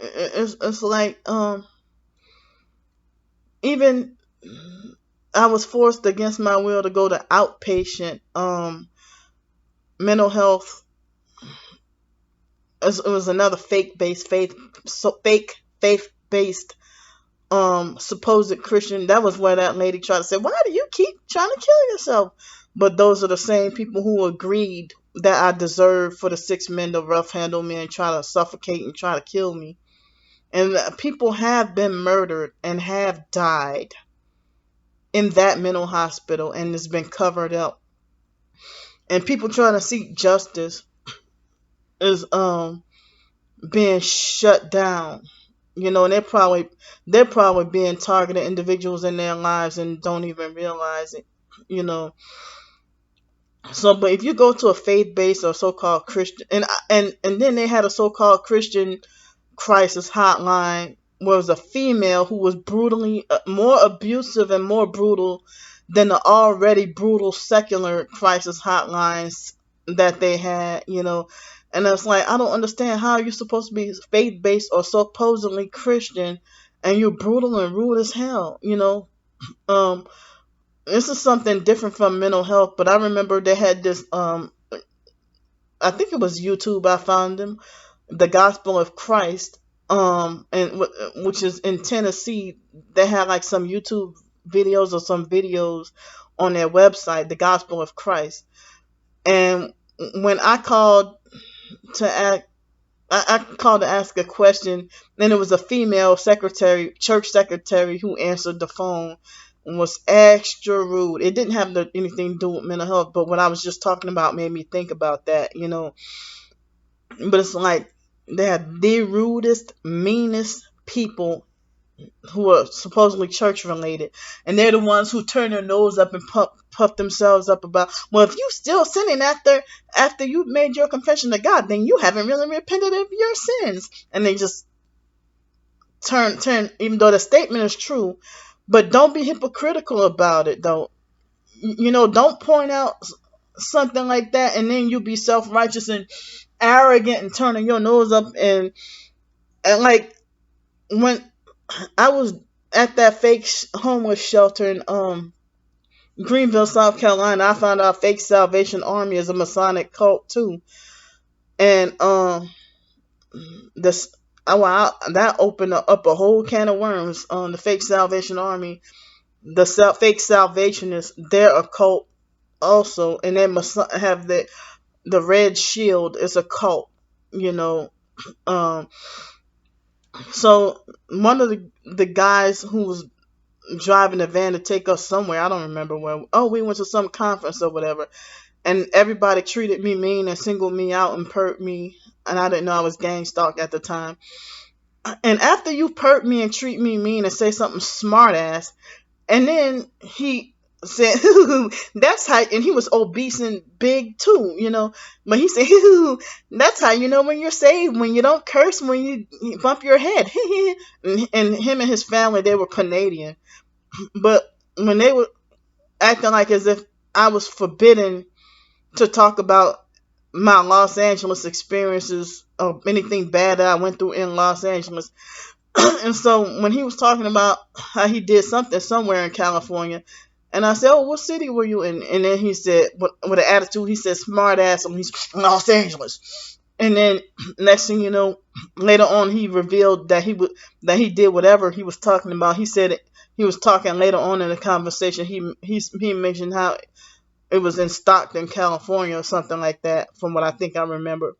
it's like, even I was forced against my will to go to outpatient mental health. It was another fake faith based supposed Christian. That was where that lady tried to say, why do you keep trying to kill yourself? But those are the same people who agreed that I deserved for the 6 men to rough handle me and try to suffocate and try to kill me. And people have been murdered and have died in that mental hospital, and it's been covered up. And people trying to seek justice is being shut down. And they're probably being targeted individuals in their lives and don't even realize it. So, but if you go to a faith-based or so-called Christian, and then they had a so-called Christian crisis hotline, where it was a female who was brutally more abusive and more brutal than the already brutal secular crisis hotlines that they had. And it's like, I don't understand, how you're supposed to be faith-based or supposedly Christian and you're brutal and rude as hell. This is something different from mental health, but I remember they had this, I think it was YouTube, I found them, the Gospel of Christ, and which is in Tennessee. They had like some YouTube videos or some videos on their website, the Gospel of Christ. And when I called to ask, I called to ask a question, and it was a female church secretary, who answered the phone and was extra rude. It didn't have anything to do with mental health, but what I was just talking about made me think about that. But it's like, they have the rudest, meanest people who are supposedly church related, and they're the ones who turn their nose up and puff themselves up about, well, if you still sinning after you've made your confession to God, then you haven't really repented of your sins. And they just turn, even though the statement is true. But don't be hypocritical about it, though. Don't point out something like that and then you be self-righteous and arrogant and turning your nose up, and like, when I was at that fake homeless shelter in Greenville, South Carolina, I found out Fake Salvation Army is a Masonic cult too. And this that opened up a whole can of worms on the fake Salvation Army. The fake Salvationists, they're a cult also, and they must have the red shield is a cult, you know. Um, so one of the guys who was driving the van to take us somewhere, I don't remember where. Oh, we went to some conference or whatever, and everybody treated me mean and singled me out and perked me, and I didn't know I was gang stalked at the time. And after you perk me and treat me mean and say something smart ass, and then he said, that's how, and he was obese and big too, you know. But he said, that's how you know when you're saved, when you don't curse, when you bump your head. And him and his family, they were Canadian. But when they were acting like as if I was forbidden to talk about my Los Angeles experiences or anything bad that I went through in Los Angeles. And so when he was talking about how he did something somewhere in California, and I said, "Oh, what city were you in?" And then he said, with an attitude, he said, "Smart ass," and he's Los Angeles. And then next thing you know, later on, he revealed that he did whatever he was talking about. He said he was talking later on in the conversation. He mentioned how it was in Stockton, California, or something like that, from what I think I remember.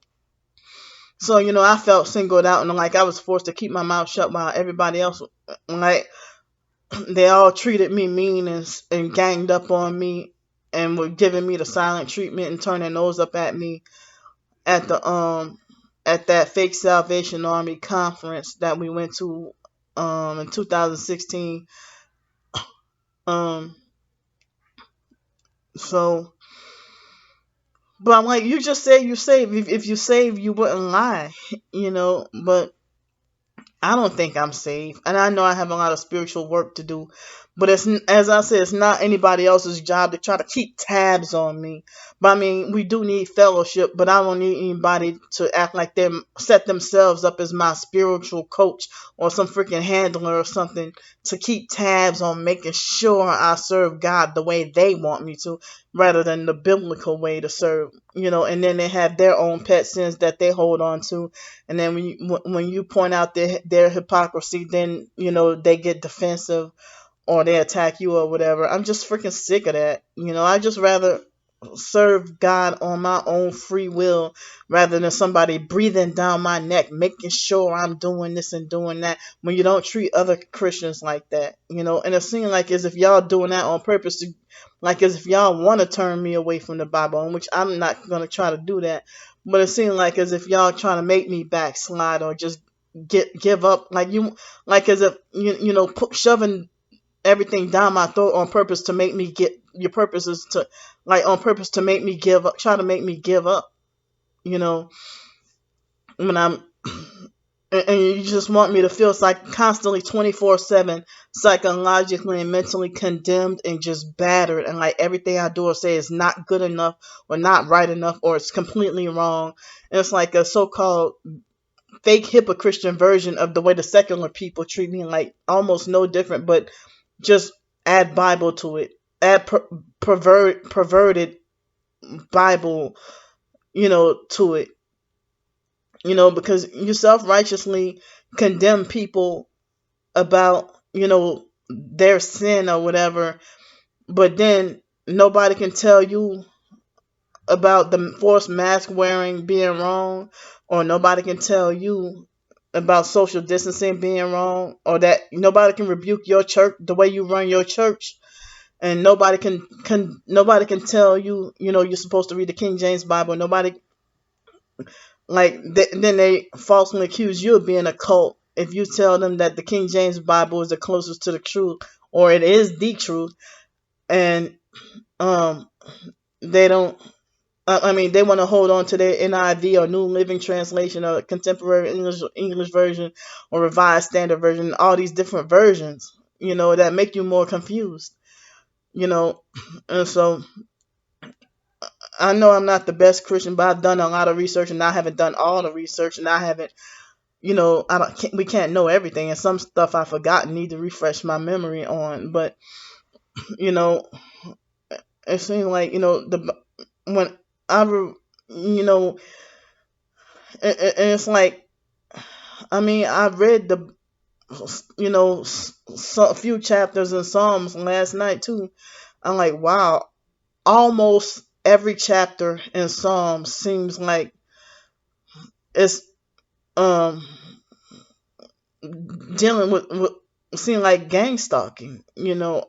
So, I felt singled out and like I was forced to keep my mouth shut while everybody else, like, they all treated me mean and ganged up on me and were giving me the silent treatment and turning nose up at me at the at that fake Salvation Army conference that we went to in 2016. Um so but I'm like, you just say you're saved. If you saved, you wouldn't lie, but I don't think I'm safe, and I know I have a lot of spiritual work to do. But it's, as I said, it's not anybody else's job to try to keep tabs on me. But I mean, we do need fellowship, but I don't need anybody to act like they set themselves up as my spiritual coach or some freaking handler or something to keep tabs on making sure I serve God the way they want me to, rather than the biblical way to serve. And then they have their own pet sins that they hold on to, and then when you point out their hypocrisy, then they get defensive or they attack you or whatever. I'm just freaking sick of that. I just rather serve God on my own free will rather than somebody breathing down my neck, making sure I'm doing this and doing that, when you don't treat other Christians like that. And it seems like as if y'all doing that on purpose like as if y'all want to turn me away from the Bible, in which I'm not going to try to do that. But it seems like as if y'all trying to make me backslide or just give up, like as if shoving everything down my throat on purpose to make me get your purpose is to, like, on purpose to make me give up, try to make me give up, you know when I'm and you just want me to feel constantly 24/7 psychologically and mentally condemned and just battered, and like everything I do or say is not good enough or not right enough or it's completely wrong. And it's like a so-called fake hypocritian version of the way the secular people treat me, like almost no different, but just add Bible to it, add perverted Bible, to it, because you self-righteously condemn people about, their sin or whatever, but then nobody can tell you about the forced mask wearing being wrong, or nobody can tell you about social distancing being wrong, or that nobody can rebuke your church, the way you run your church, and nobody can tell you, you're supposed to read the King James Bible. Nobody, then they falsely accuse you of being a cult if you tell them that the King James Bible is the closest to the truth, or it is the truth, and um they don't. I mean, they want to hold on to their NIV or New Living Translation or Contemporary English Version or Revised Standard Version, all these different versions, that make you more confused, you know. And so I know I'm not the best Christian, but I've done a lot of research, and I haven't done all the research, and I haven't, we can't know everything, and some stuff I forgot and need to refresh my memory on. But you know, it seems like the when I, you know And it's like, I mean, I read the, a few chapters in Psalms last night too. I'm like, wow, almost every chapter in Psalms seems like it's um dealing with seem like gang stalking.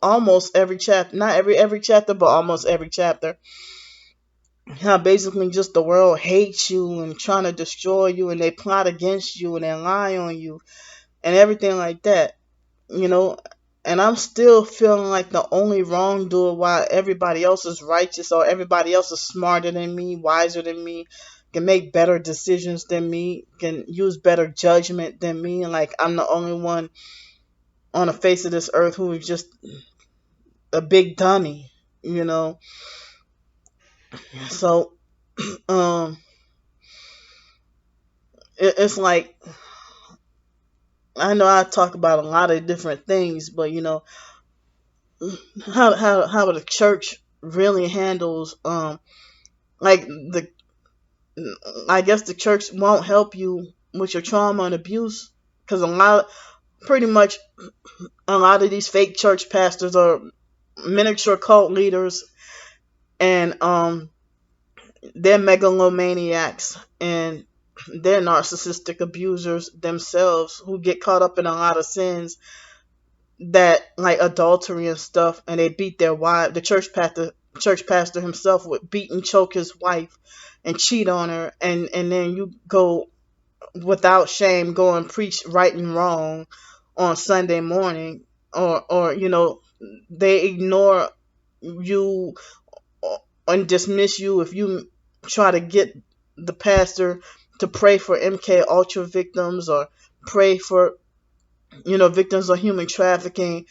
Almost every chapter, not every chapter, but almost every chapter. How basically just the world hates you and trying to destroy you, and they plot against you and they lie on you and everything like that. you know. And I'm still feeling like the only wrongdoer, while everybody else is righteous or everybody else is smarter than me, wiser than me, can make better decisions than me, can use better judgment than me, and like I'm the only one on the face of this earth who is just a big dummy, you know. So, um, it's like I know I talk about a lot of different things, but how the church really handles like the I guess the church won't help you with your trauma and abuse, because pretty much a lot of these fake church pastors are miniature cult leaders, and they're megalomaniacs, and they're narcissistic abusers themselves who get caught up in a lot of sins, that like adultery and stuff, and they beat their wife. The church pastor himself would beat and choke his wife and cheat on her, and then you go without shame go and preach right and wrong on Sunday morning, or they ignore you and dismiss you if you try to get the pastor to pray for MK Ultra victims, or pray for victims of human trafficking.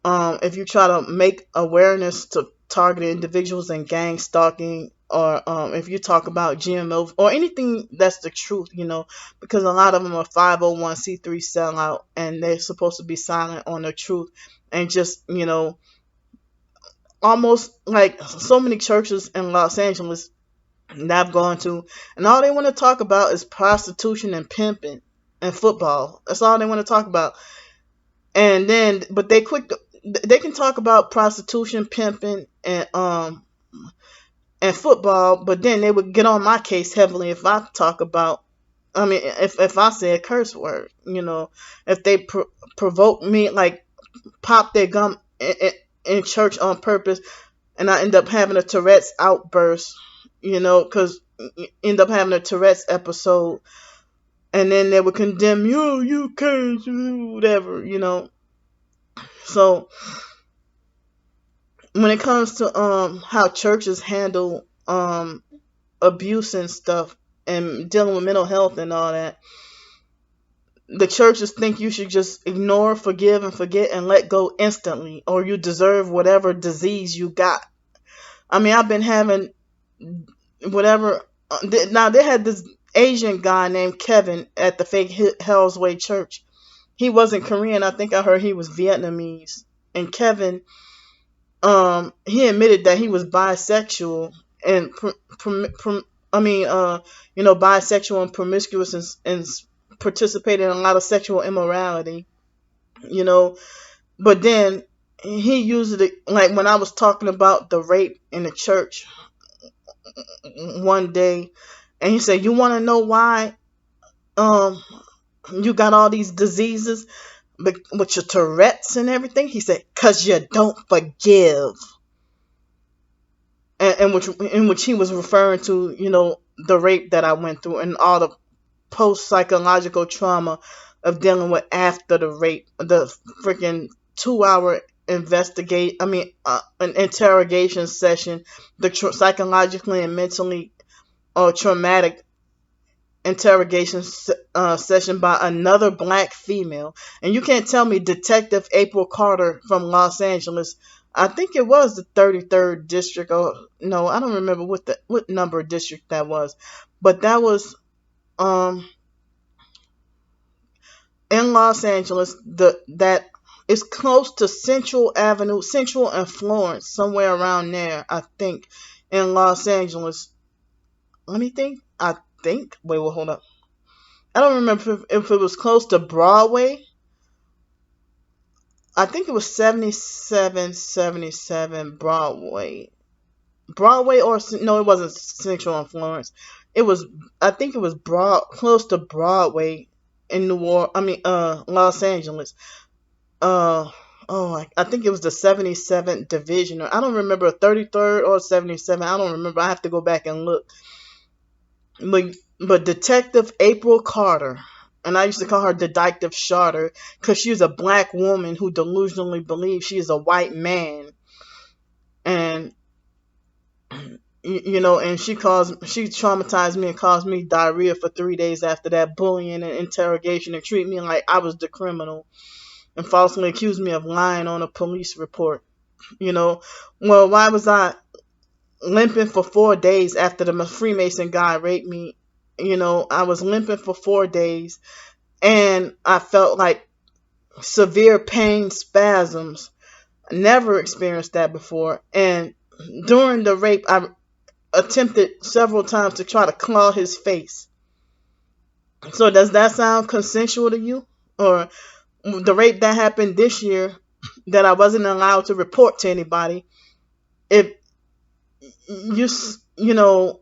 If you try to make awareness to target individuals and gang stalking, or if you talk about GMO or anything that's the truth, because a lot of them are 501c3 sellout, and they're supposed to be silent on the truth, and just almost like so many churches in Los Angeles that I've gone to, and all they want to talk about is prostitution and pimping and football. That's all they want to talk about. And then, but they can talk about prostitution, pimping, and football, but then they would get on my case heavily if I talk about. I mean, if I say a curse word, if they provoke me, like pop their gum in church on purpose, and I end up having a Tourette's outburst, because end up having a Tourette's episode, and then they would condemn you, you curse, whatever, So when it comes to how churches handle abuse and stuff, and dealing with mental health and all that, the churches think you should just ignore, forgive, and forget and let go instantly, or you deserve whatever disease you got. I mean, I've been having whatever. Now, they had this Asian guy named Kevin at the fake Hell's Way church. He wasn't Korean. I think I heard he was Vietnamese. And Kevin, he admitted that he was bisexual and bisexual and promiscuous, and participated in a lot of sexual immorality, but then he used it, like when I was talking about the rape in the church one day, and he said, "You want to know why you got all these diseases with your Tourette's and everything?" He said, "'Cause you don't forgive." And in which he was referring to, the rape that I went through and all the post psychological trauma of dealing with after the rape, the freaking 2 hour an interrogation session, the psychologically and mentally traumatic interrogation session by another black female. And you can't tell me Detective April Carter from Los Angeles, I think it was the 33rd district, or no, I don't remember what number district that was, but that was in Los Angeles, that is close to Central Avenue, Central and Florence, somewhere around there, I think, in Los Angeles. Let me think. Wait, well, hold up. I don't remember if it was close to Broadway. I think it was 7777 Broadway. Broadway or no, it wasn't Central and Florence. It was, I think it was close to Broadway in Los Angeles. Uh, oh, I think it was the 77th Division. I don't remember 33rd or 77. I don't remember. I have to go back and look. But Detective April Carter, and I used to call her Detective Charter because she's a black woman who delusionally believes she is a white man, and and she traumatized me and caused me diarrhea for 3 days after that, bullying and interrogation, and treat me like I was the criminal, and falsely accused me of lying on a police report. You know, well, why was I limping for 4 days after the Freemason guy raped me? I was limping for 4 days, and I felt like severe pain spasms. Never experienced that before. And during the rape, I attempted several times to try to claw his face. So does that sound consensual to you? Or the rape that happened this year that I wasn't allowed to report to anybody? If you you know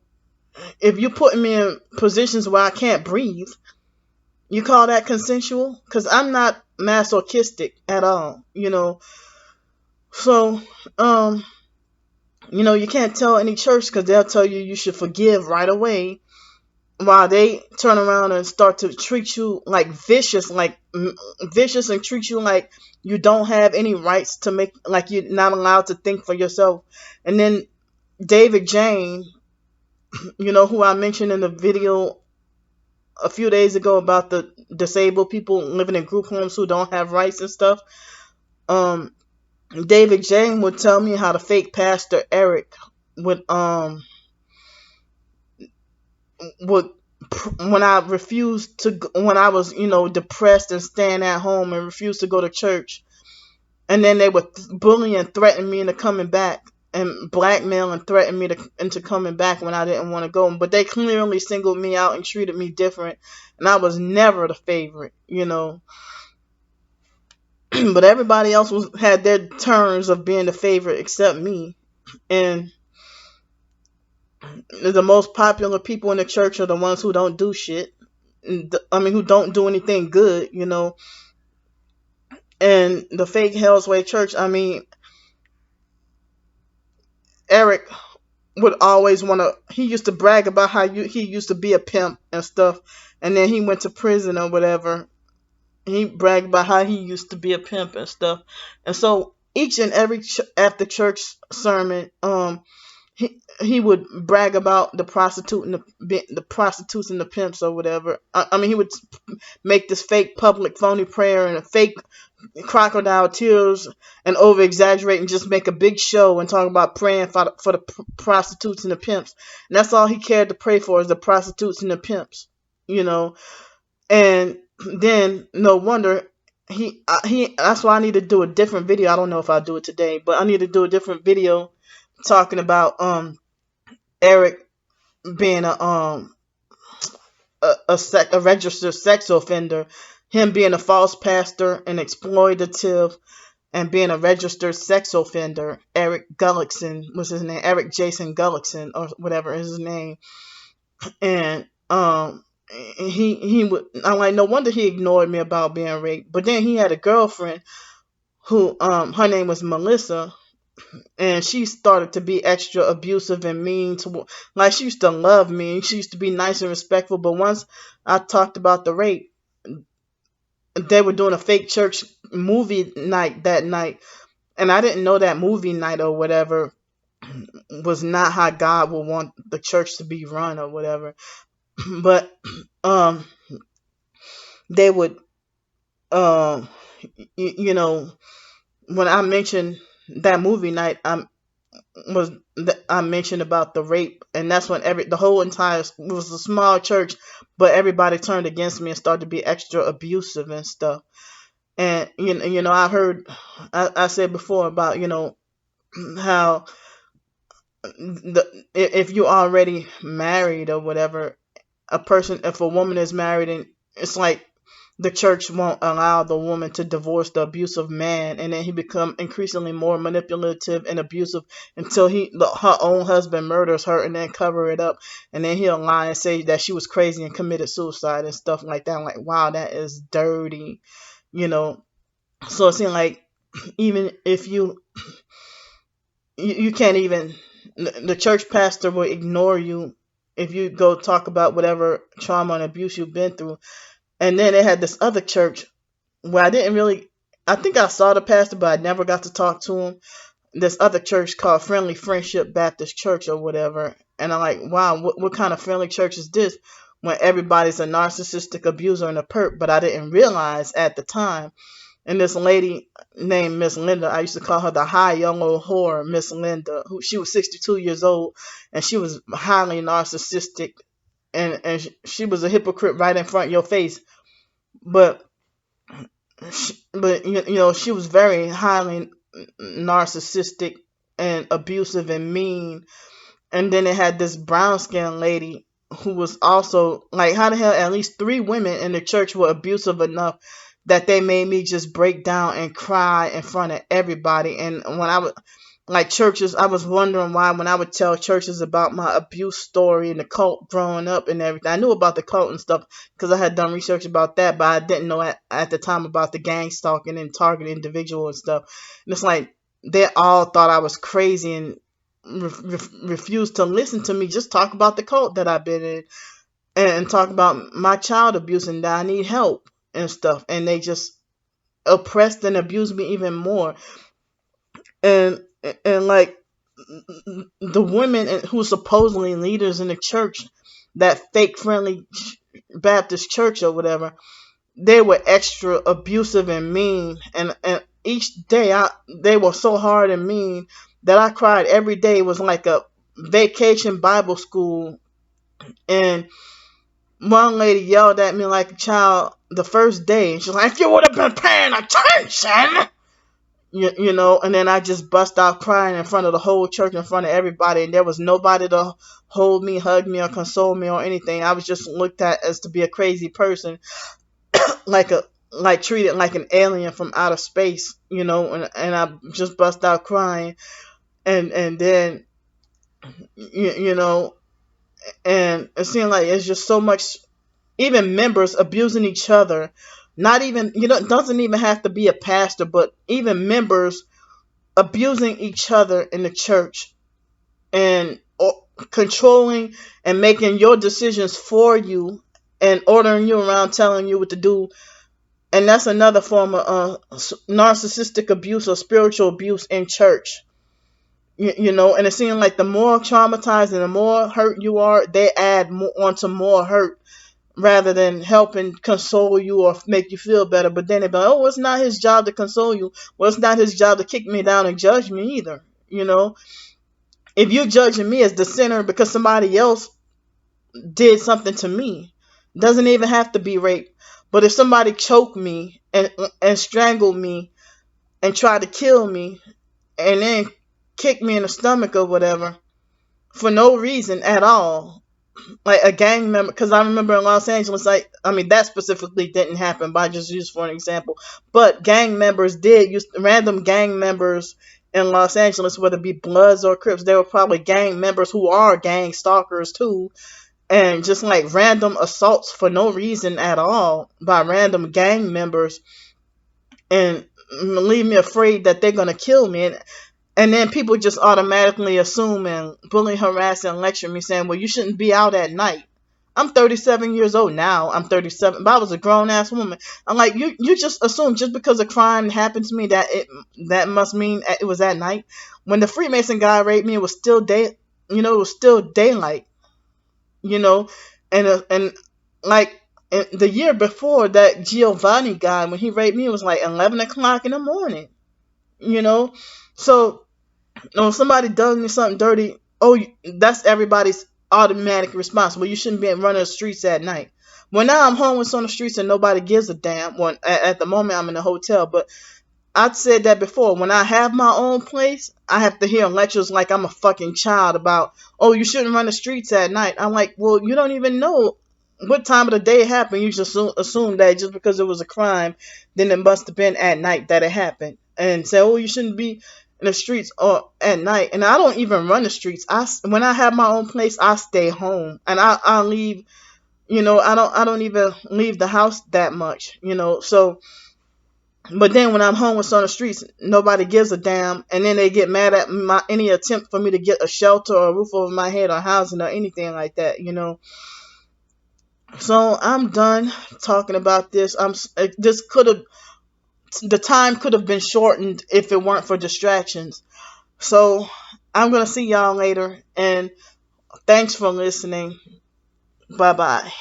if you put me in positions where I can't breathe, you call that consensual? Because I'm not masochistic at all. So you can't tell any church because they'll tell you you should forgive right away, while they turn around and start to treat you like vicious, vicious, and treat you like you don't have any rights to make, like you're not allowed to think for yourself. And then David Jane, who I mentioned in the video a few days ago about the disabled people living in group homes who don't have rights and stuff. David Jane would tell me how the fake pastor Eric would would when I refused to, when I was depressed and staying at home and refused to go to church, and then they would bully and threaten me into coming back, and blackmail and threaten me into coming back when I didn't want to go. But they clearly singled me out and treated me different, and I was never the favorite. But everybody else had their turns of being the favorite except me. And the most popular people in the church are the ones who don't do shit. Who don't do anything good, And the fake Hell's Way Church, Eric would always he used to brag about how he used to be a pimp and stuff, and then he went to prison or whatever. He bragged about how he used to be a pimp and stuff. And so each and every after church sermon, he would brag about the prostitutes and the pimps or whatever. He would make this fake public phony prayer and a fake crocodile tears and over exaggerate and just make a big show and talk about praying for the prostitutes and the pimps. And that's all he cared to pray for, is the prostitutes and the pimps. And then no wonder he that's why I need to do a different video. I don't know if I'll do it today, but I need to do a different video talking about Eric being a registered sex offender, him being a false pastor and exploitative, and being a registered sex offender. Eric Gullickson was his name, Eric Jason Gullickson or whatever is his name. And he would, I'm like, no wonder he ignored me about being raped. But then he had a girlfriend who her name was Melissa, and she started to be extra abusive and mean to, like, she used to love me, she used to be nice and respectful, but once I talked about the rape, they were doing a fake church movie night that night, and I didn't know that movie night or whatever was not how God would want the church to be run or whatever. But they would when I mentioned that movie night, I mentioned about the rape, and that's when it was a small church, but everybody turned against me and started to be extra abusive and stuff. And I heard, I said before about how if you're already married or whatever, if a woman is married and it's like the church won't allow the woman to divorce the abusive man, and then he become increasingly more manipulative and abusive until her own husband murders her and then cover it up, and then he'll lie and say that she was crazy and committed suicide and stuff like that. I'm like, wow, that is dirty, you know. So it seems like even if you can't even, the church pastor will ignore you if you go talk about whatever trauma and abuse you've been through. And then they had this other church where I think I saw the pastor, but I never got to talk to him. This other church called Friendly Friendship Baptist Church or whatever. And I'm like, wow, what kind of friendly church is this when everybody's a narcissistic abuser and a perp? But I didn't realize at the time. And this lady named Miss Linda, I used to call her the high young old whore, Miss Linda, who she was 62 years old, and she was highly narcissistic, and she was a hypocrite right in front of your face. But she was very highly narcissistic and abusive and mean. And then they had this brown skinned lady who was also like, how the hell at least 3 women in the church were abusive enough that they made me just break down and cry in front of everybody. And when I would, like churches, I was wondering why when I would tell churches about my abuse story and the cult growing up and everything. I knew about the cult and stuff because I had done research about that, but I didn't know at the time about the gang stalking and targeting individual and stuff. And it's like they all thought I was crazy and refused to listen to me just talk about the cult that I've been in and talk about my child abuse and that I need help and stuff. And they just oppressed and abused me even more. And like the women who supposedly leaders in the church, that fake Friendly Baptist church or whatever, they were extra abusive and mean. And each day they were so hard and mean that I cried every day. It was like a vacation Bible school. And one lady yelled at me like a child the first day. And she's like, if you would have been paying attention, you know. And then I just bust out crying in front of the whole church, in front of everybody. And there was nobody to hold me, hug me, or console me or anything. I was just looked at as to be a crazy person, like treated like an alien from outer space, you know. And I just bust out crying. And then, you know, and it seemed like it's just so much, even members abusing each other. Not even, it doesn't even have to be a pastor, but even members abusing each other in the church and controlling and making your decisions for you and ordering you around, telling you what to do. And that's another form of narcissistic abuse or spiritual abuse in church. You know, and it seems like the more traumatized and the more hurt you are, they add onto more hurt rather than helping console you or make you feel better. But then they're like, oh, it's not his job to console you. Well, it's not his job to kick me down and judge me either. You know, if you're judging me as the sinner because somebody else did something to me, doesn't even have to be rape. But if somebody choked me and strangled me and tried to kill me and then kick me in the stomach or whatever for no reason at all, like a gang member, because I remember in Los Angeles, that specifically didn't happen, but I just used for an example. But gang members random gang members in Los Angeles, whether it be Bloods or Crips, they were probably gang members who are gang stalkers too, and just like random assaults for no reason at all by random gang members, and leave me afraid that they're gonna kill me. And then people just automatically assume and bully, harass, and lecture me saying, well, you shouldn't be out at night. I'm 37 years old now. I'm 37, but I was a grown-ass woman. I'm like, you just assume just because a crime happened to me that must mean it was at night. When the Freemason guy raped me, it was still it was still daylight. You know, and like the year before that Giovanni guy, when he raped me, it was like 11 o'clock in the morning. You know, so when somebody does me something dirty, that's everybody's automatic response. Well, you shouldn't be running the streets at night. Well, now I'm homeless on the streets and nobody gives a damn. At the moment, I'm in a hotel, but I've said that before. When I have my own place, I have to hear lectures like I'm a fucking child about, you shouldn't run the streets at night. I'm like, well, you don't even know what time of the day it happened, you just assume that just because it was a crime, then it must have been at night that it happened, and say, oh, you shouldn't be in the streets or at night. And I don't even run the streets. When I have my own place, I stay home, and I leave. I don't even leave the house that much. So. But then when I'm homeless on the streets, nobody gives a damn, and then they get mad at any attempt for me to get a shelter or a roof over my head or housing or anything like that. So I'm done talking about this. This could have the time could have been shortened if it weren't for distractions. So I'm gonna see y'all later, and thanks for listening. Bye bye.